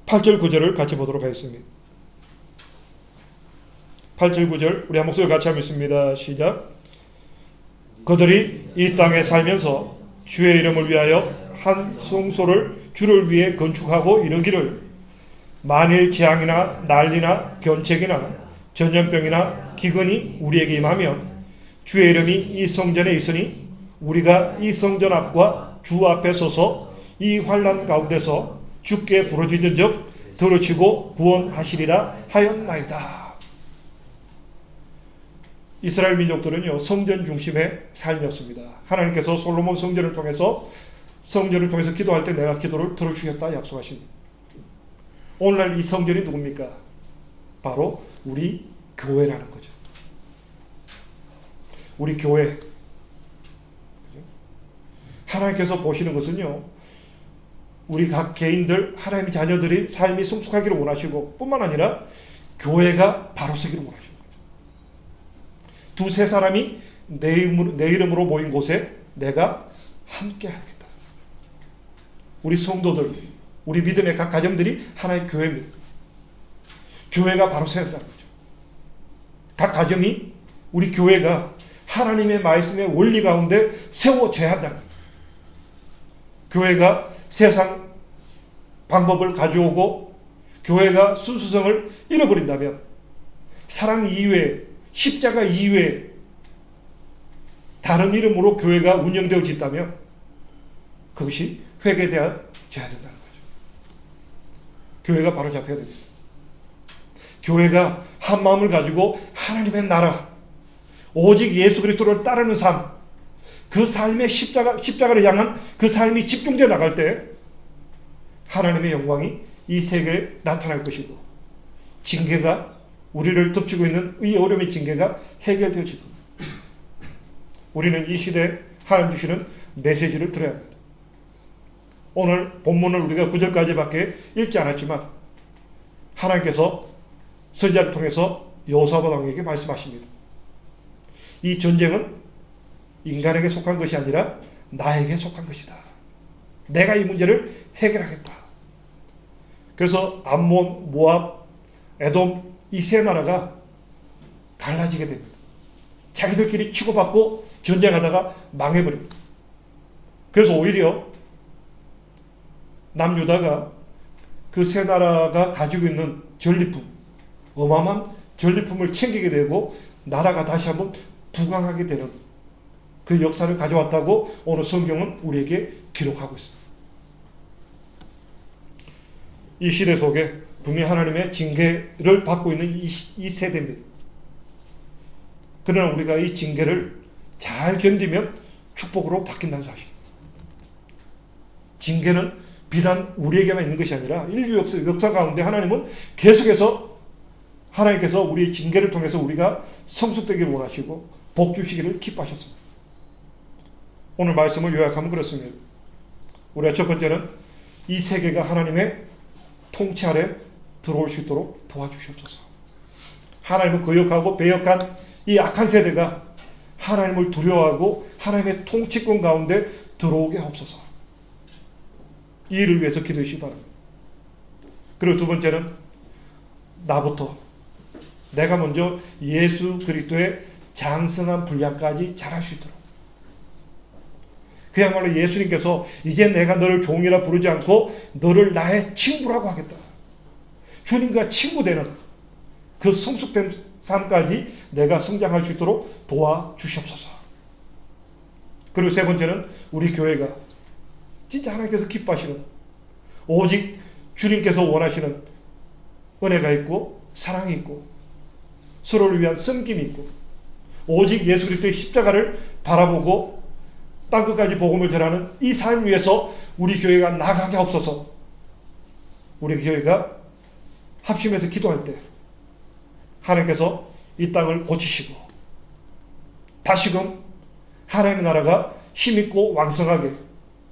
8절 9절을 같이 보도록 하겠습니다. 8, 7, 9절 우리 한 목소리 같이 한번 읽습니다. 시작. 그들이 이 땅에 살면서 주의 이름을 위하여 한 성소를 주를 위해 건축하고 이르기를 만일 재앙이나 난리나 견책이나 전염병이나 기근이 우리에게 임하면 주의 이름이 이 성전에 있으니 우리가 이 성전 앞과 주 앞에 서서 이 환난 가운데서 주께 부르짖은 적 들으시고 구원하시리라 하였나이다. 이스라엘 민족들은요, 성전 중심의 삶이었습니다. 하나님께서 솔로몬 성전을 통해서 기도할 때 내가 기도를 들어주겠다 약속하십니다. 오늘날 이 성전이 누굽니까? 바로 우리 교회라는 거죠. 우리 교회. 하나님께서 보시는 것은요, 우리 각 개인들, 하나님의 자녀들이 삶이 성숙하기를 원하시고 뿐만 아니라 교회가 바로 서기를 원하시는 거죠. 두세 사람이 내 이름으로 모인 곳에 내가 함께 하겠다. 우리 성도들, 우리 믿음의 각 가정들이 하나의 교회입니다. 교회가 바로 서야 한다는 거죠. 각 가정이 우리 교회가 하나님의 말씀의 원리 가운데 세워져야 한다는 거죠. 교회가 세상 방법을 가져오고 교회가 순수성을 잃어버린다면 사랑 이외에 십자가 이외에 다른 이름으로 교회가 운영되어진다면 그것이 회개되어져야 된다는 거죠. 교회가 바로 잡혀야 됩니다. 교회가 한 마음을 가지고 하나님의 나라, 오직 예수 그리스도를 따르는 삶, 그 삶의 십자가를 향한 그 삶이 집중되어 나갈 때 하나님의 영광이 이 세계에 나타날 것이고 징계가 우리를 덮치고 있는 이 어려움의 징계가 해결되어질 겁니다. 우리는 이 시대에 하나님 주시는 메시지를 들어야 합니다. 오늘 본문을 우리가 9절까지밖에 읽지 않았지만 하나님께서 선지자를 통해서 여호사밧 왕에게 말씀하십니다. 이 전쟁은 인간에게 속한 것이 아니라 나에게 속한 것이다. 내가 이 문제를 해결하겠다. 그래서 암몬, 모압, 에돔 이 세 나라가 갈라지게 됩니다. 자기들끼리 치고받고 전쟁하다가 망해버립니다. 그래서 오히려 남유다가 그 세 나라가 가지고 있는 전리품, 어마어마한 전리품을 챙기게 되고 나라가 다시 한번 부강하게 되는 그 역사를 가져왔다고 오늘 성경은 우리에게 기록하고 있습니다. 이 시대 속에 분명히 하나님의 징계를 받고 있는 이 세대입니다. 그러나 우리가 이 징계를 잘 견디면 축복으로 바뀐다는 사실. 징계는 비단 우리에게만 있는 것이 아니라 인류 역사 가운데 하나님은 계속해서 하나님께서 우리의 징계를 통해서 우리가 성숙되기를 원하시고 복 주시기를 기뻐하셨습니다. 오늘 말씀을 요약하면 그렇습니다. 우리가 첫 번째는 이 세계가 하나님의 통치 아래 들어올 수 있도록 도와주시옵소서. 하나님을 거역하고 배역한 이 악한 세대가 하나님을 두려워하고 하나님의 통치권 가운데 들어오게 하옵소서. 이 일을 위해서 기도해 주시기 바랍니다. 그리고 두 번째는 나부터 내가 먼저 예수 그리스도의 장성한 분량까지 자랄 수 있도록, 그야말로 예수님께서 이제 내가 너를 종이라 부르지 않고 너를 나의 친구라고 하겠다. 주님과 친구되는 그 성숙된 삶까지 내가 성장할 수 있도록 도와주시옵소서. 그리고 세 번째는 우리 교회가 진짜 하나님께서 기뻐하시는, 오직 주님께서 원하시는 은혜가 있고 사랑이 있고 서로를 위한 섬김이 있고 오직 예수 그리스도의 십자가를 바라보고 땅끝까지 복음을 전하는 이 삶 위에서 우리 교회가 나가게 하옵소서. 우리 교회가 합심해서 기도할 때 하나님께서 이 땅을 고치시고 다시금 하나님의 나라가 힘있고 왕성하게,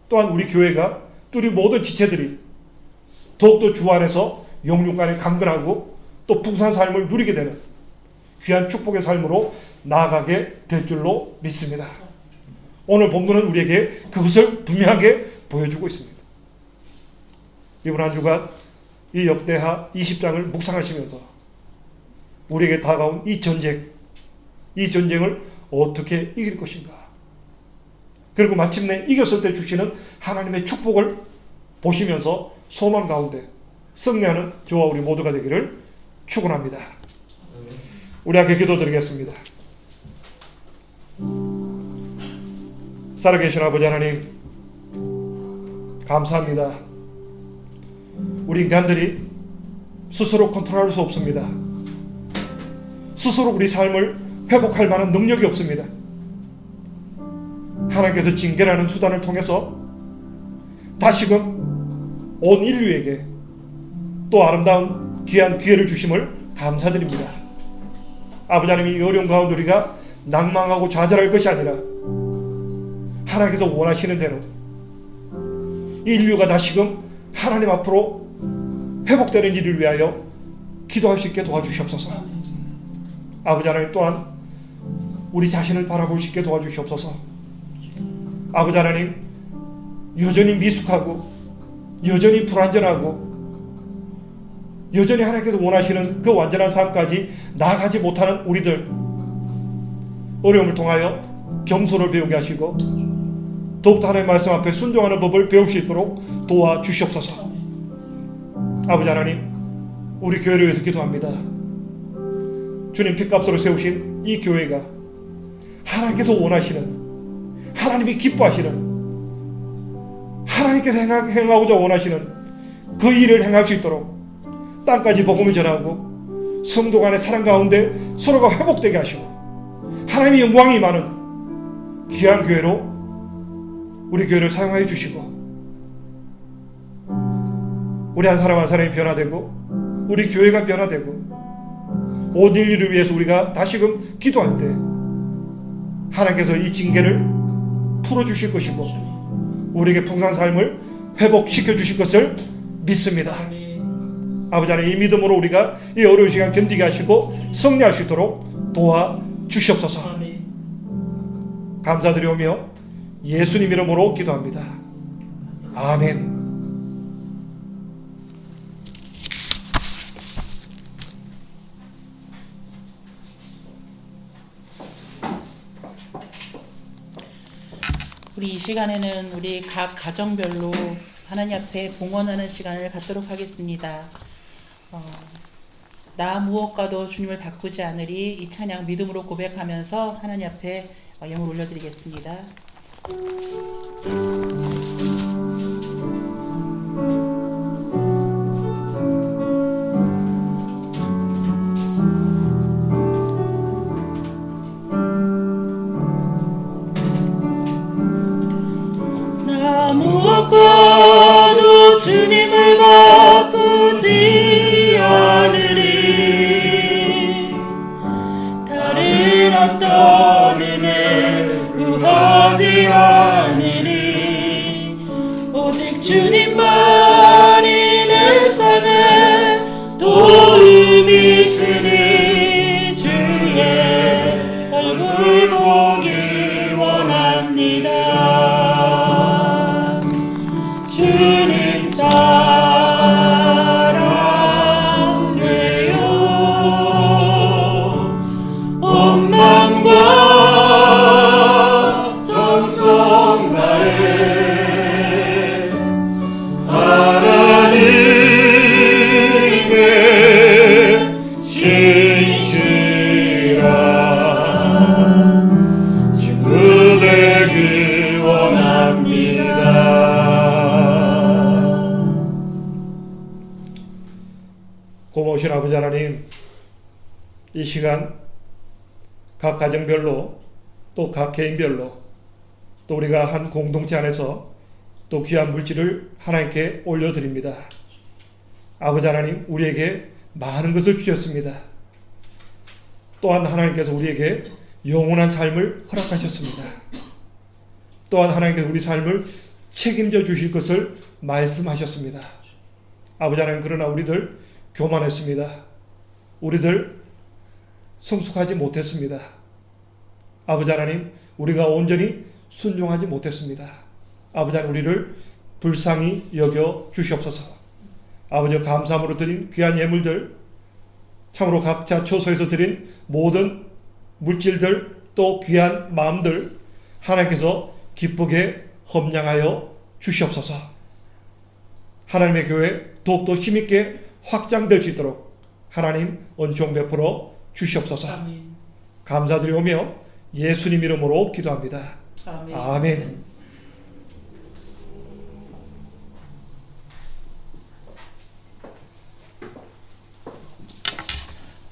또한 우리 교회가 또 우리 모든 지체들이 더욱더 주 안에서 영육간에 강건하고 또 풍성한 삶을 누리게 되는 귀한 축복의 삶으로 나아가게 될 줄로 믿습니다. 오늘 본문은 우리에게 그것을 분명하게 보여주고 있습니다. 이번 한 주간 이 역대하 20장을 묵상하시면서 우리에게 다가온 이 전쟁을 어떻게 이길 것인가. 그리고 마침내 이겼을 때 주시는 하나님의 축복을 보시면서 소망 가운데 승리하는 저와 우리 모두가 되기를 축원합니다. 우리 함께 기도드리겠습니다. 살아계신 아버지 하나님, 감사합니다. 우리 인간들이 스스로 컨트롤할 수 없습니다. 스스로 우리 삶을 회복할 만한 능력이 없습니다. 하나님께서 징계라는 수단을 통해서 다시금 온 인류에게 또 아름다운 귀한 기회를 주심을 감사드립니다. 아버지 하나님, 이 어려운 가운데 우리가 낭망하고 좌절할 것이 아니라 하나님께서 원하시는 대로 인류가 다시금 하나님 앞으로 회복되는 일을 위하여 기도할 수 있게 도와주시옵소서. 아버지 하나님, 또한 우리 자신을 바라볼 수 있게 도와주시옵소서. 아버지 하나님, 여전히 미숙하고 여전히 불완전하고 여전히 하나님께서 원하시는 그 완전한 삶까지 나아가지 못하는 우리들, 어려움을 통하여 겸손을 배우게 하시고 더욱더 하나님의 말씀 앞에 순종하는 법을 배울 수 있도록 도와주시옵소서. 아버지 하나님, 우리 교회를 위해서 기도합니다. 주님 핏값으로 세우신 이 교회가 하나님께서 원하시는, 하나님이 기뻐하시는, 하나님께서 행하고자 원하시는 그 일을 행할 수 있도록 땅까지 복음을 전하고 성도 간의 사랑 가운데 서로가 회복되게 하시고 하나님의 영광이 많은 귀한 교회로 우리 교회를 사용하여 주시고 우리 한 사람 한 사람이 변화되고 우리 교회가 변화되고 온 인류를 위해서 우리가 다시금 기도할 때 하나님께서 이 징계를 풀어주실 것이고 우리에게 풍성한 삶을 회복시켜 주실 것을 믿습니다. 아버지 하나님, 이 믿음으로 우리가 이 어려운 시간 견디게 하시고 승리할 수 있도록 도와주시옵소서. 감사드리오며 예수님 이름으로 기도합니다. 아멘. 우리 이 시간에는 우리 각 가정별로 하나님 앞에 봉헌하는 시간을 갖도록 하겠습니다. 나 무엇과도 주님을 바꾸지 않으리, 이 찬양 믿음으로 고백하면서 하나님 앞에 영을 올려드리겠습니다. 나 무엇과도 주님을 바꾸지 않으리, 다른 어떤 은혜 구하지 않으리, 오직 주님만이 내 삶의 도움이시니 주의 얼굴 보기 원합니다. 주님 사랑해요. 온 마음과 정성 다해 하나님의 신실한 친구 되기 원합니다. 고마우신 아버지 하나님, 이 시간 각 가정별로 또 각 개인별로 또 우리가 한 공동체 안에서 또 귀한 물질을 하나님께 올려드립니다. 아버지 하나님, 우리에게 많은 것을 주셨습니다. 또한 하나님께서 우리에게 영원한 삶을 허락하셨습니다. 또한 하나님께서 우리 삶을 책임져 주실 것을 말씀하셨습니다. 아버지 하나님, 그러나 우리들 교만했습니다. 우리들 성숙하지 못했습니다. 아버지 하나님, 우리가 온전히 순종하지 못했습니다. 아버지 하나님, 우리를 불쌍히 여겨 주시옵소서. 아버지, 감사함으로 드린 귀한 예물들 참으로 각자 처소에서 드린 모든 물질들 또 귀한 마음들 하나님께서 기쁘게 헌량하여 주시옵소서. 하나님의 교회 더욱더 힘있게 확장될 수 있도록 하나님 은총 베풀어 주시옵소서. 아멘. 감사드리오며 예수님 이름으로 기도합니다. 아멘. 아멘.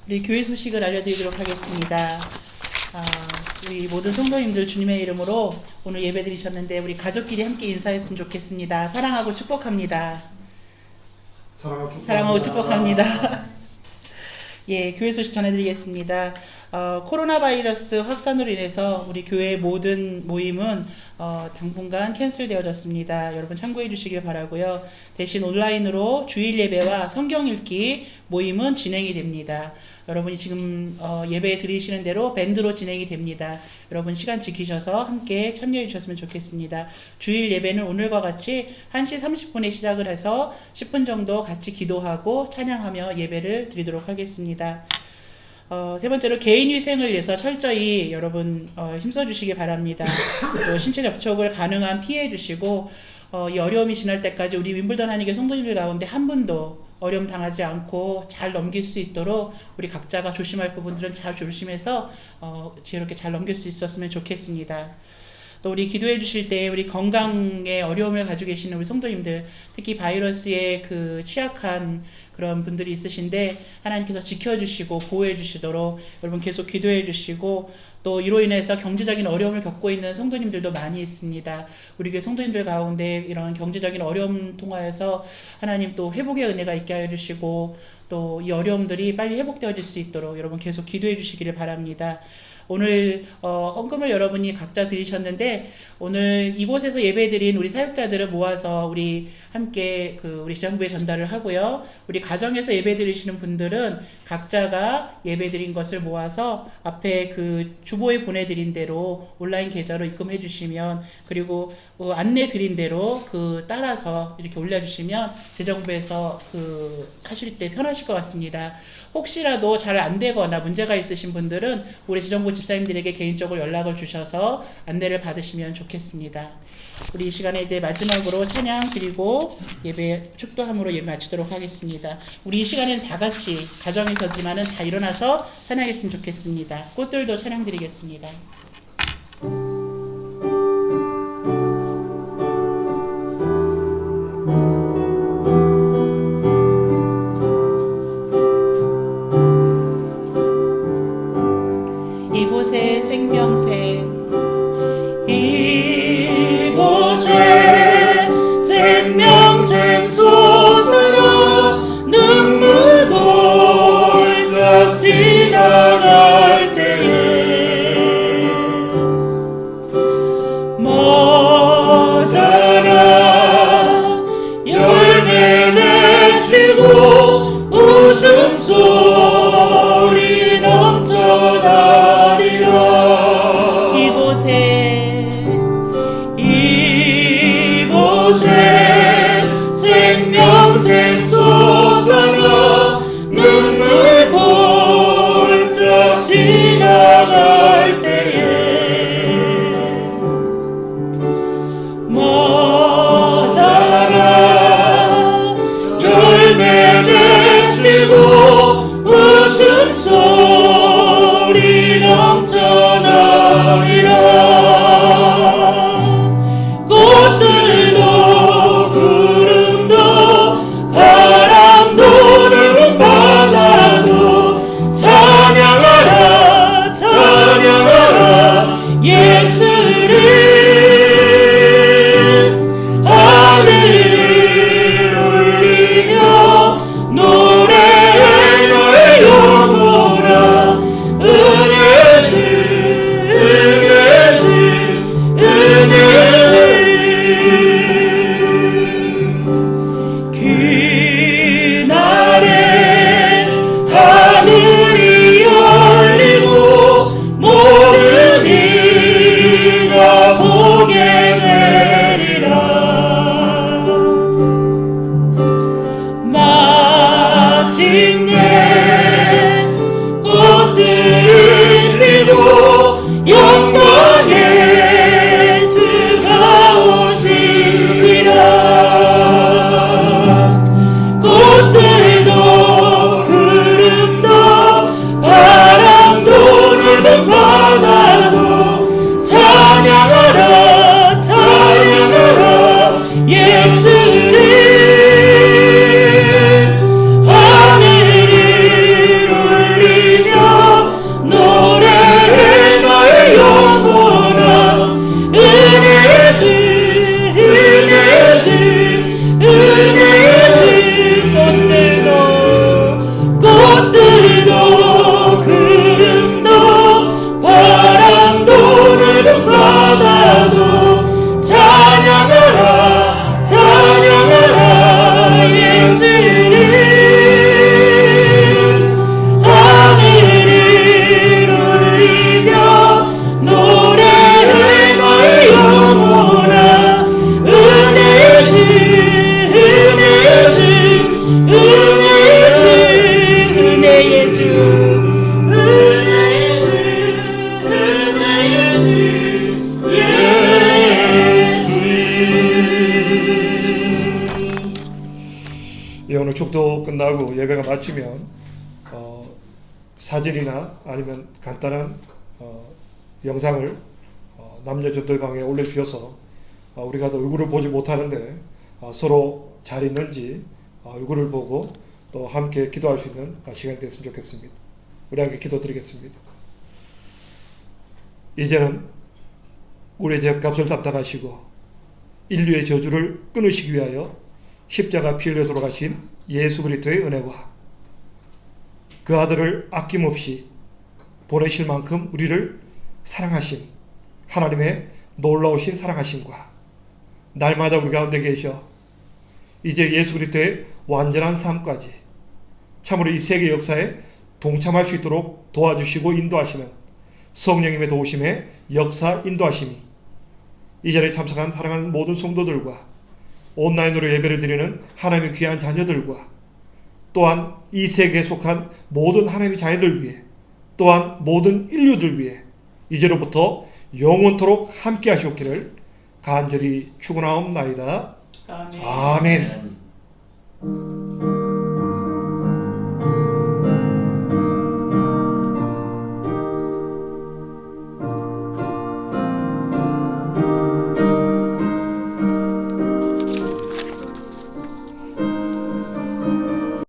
우리 교회 소식을 알려드리도록 하겠습니다. 우리 모든 성도님들 주님의 이름으로 오늘 예배 드리셨는데 우리 가족끼리 함께 인사했으면 좋겠습니다. 사랑하고 축복합니다. 사랑하고 축복합니다. 예, 교회 소식 전해드리겠습니다. 코로나 바이러스 확산으로 인해서 우리 교회 모든 모임은 당분간 캔슬되어졌습니다. 여러분 참고해 주시길 바라고요. 대신 온라인으로 주일 예배와 성경 읽기 모임은 진행이 됩니다. 여러분이 지금 예배 드리시는 대로 밴드로 진행이 됩니다. 여러분 시간 지키셔서 함께 참여해 주셨으면 좋겠습니다. 주일 예배는 오늘과 같이 1시 30분에 시작을 해서 10분 정도 같이 기도하고 찬양하며 예배를 드리도록 하겠습니다. 세 번째로 개인위생을 위해서 철저히 여러분 힘써 주시기 바랍니다. 또 신체 접촉을 가능한 피해 주시고 이 어려움이 지날 때까지 우리 윈블던 한의교 성도님들 가운데 한 분도 어려움 당하지 않고 잘 넘길 수 있도록 우리 각자가 조심할 부분들은 잘 조심해서 지혜롭게 잘 넘길 수 있었으면 좋겠습니다. 또 우리 기도해 주실 때 우리 건강에 어려움을 가지고 계시는 우리 성도님들, 특히 바이러스에 그 취약한 그런 분들이 있으신데 하나님께서 지켜주시고 보호해 주시도록 여러분 계속 기도해 주시고, 또 이로 인해서 경제적인 어려움을 겪고 있는 성도님들도 많이 있습니다. 우리 교회 성도님들 가운데 이런 경제적인 어려움 통하여서 하나님 또 회복의 은혜가 있게 하여 주시고 또 이 어려움들이 빨리 회복되어질 수 있도록 여러분 계속 기도해 주시기를 바랍니다. 오늘 헌금을 여러분이 각자 드리셨는데 오늘 이곳에서 예배드린 우리 사역자들을 모아서 우리 함께 우리 지정부에 전달을 하고요. 우리 가정에서 예배드리시는 분들은 각자가 예배드린 것을 모아서 앞에 그 주보에 보내드린 대로 온라인 계좌로 입금해 주시면, 그리고 안내 드린 대로 따라서 이렇게 올려주시면 재정부에서 하실 때 편하실 것 같습니다. 혹시라도 잘 안 되거나 문제가 있으신 분들은 우리 지정부 집사님들에게 개인적으로 연락을 주셔서 안내를 받으시면 좋겠습니다. 우리 이 시간에 이제 마지막으로 찬양 드리고 예배 축도함으로 예배 마치도록 하겠습니다. 우리 이 시간에는 다 같이 가정에서지만은 다 일어나서 찬양했으면 좋겠습니다. 꽃들도 찬양 드리겠습니다. 이곳에 생명샘, 이곳에 생명샘 솟아나 눈물 볼짝 지나갈 때에 모자라 열매 맺히고 웃음소리 넘쳐나리라. 이곳에 생명샘 솟아나 눈물 볼짝 지나갈 때에 모자라 열매 맺히고 웃음소리 넘쳐나리라. 꽃들도 구름도 바람도 넓은 바다도 찬양하라 찬양하라 예수를. 하늘을 울리며 노래해 너의 영혼아. 은혜 주 예배가 마치면 사진이나 아니면 간단한 영상을 남녀 전도방에 올려주셔서 우리가 얼굴을 보지 못하는데 서로 잘 있는지 얼굴을 보고 또 함께 기도할 수 있는 시간이 됐으면 좋겠습니다. 우리 함께 기도드리겠습니다. 이제는 우리의 죄값을 담당하시고 인류의 저주를 끊으시기 위하여 십자가 피 흘려 돌아가신 예수 그리스도의 은혜와 그 아들을 아낌없이 보내실 만큼 우리를 사랑하신 하나님의 놀라우신 사랑하심과 날마다 우리 가운데 계셔 이제 예수 그리스도의 완전한 삶까지 참으로 이 세계 역사에 동참할 수 있도록 도와주시고 인도하시는 성령님의 도우심에 역사 인도하심이 이 자리에 참석한 사랑하는 모든 성도들과 온라인으로 예배를 드리는 하나님의 귀한 자녀들과 또한 이 세계에 속한 모든 하나님의 자녀들 위해 또한 모든 인류들 위해 이제로부터 영원토록 함께 하시옵기를 간절히 축원하옵나이다. 아멘. 아멘. 아멘.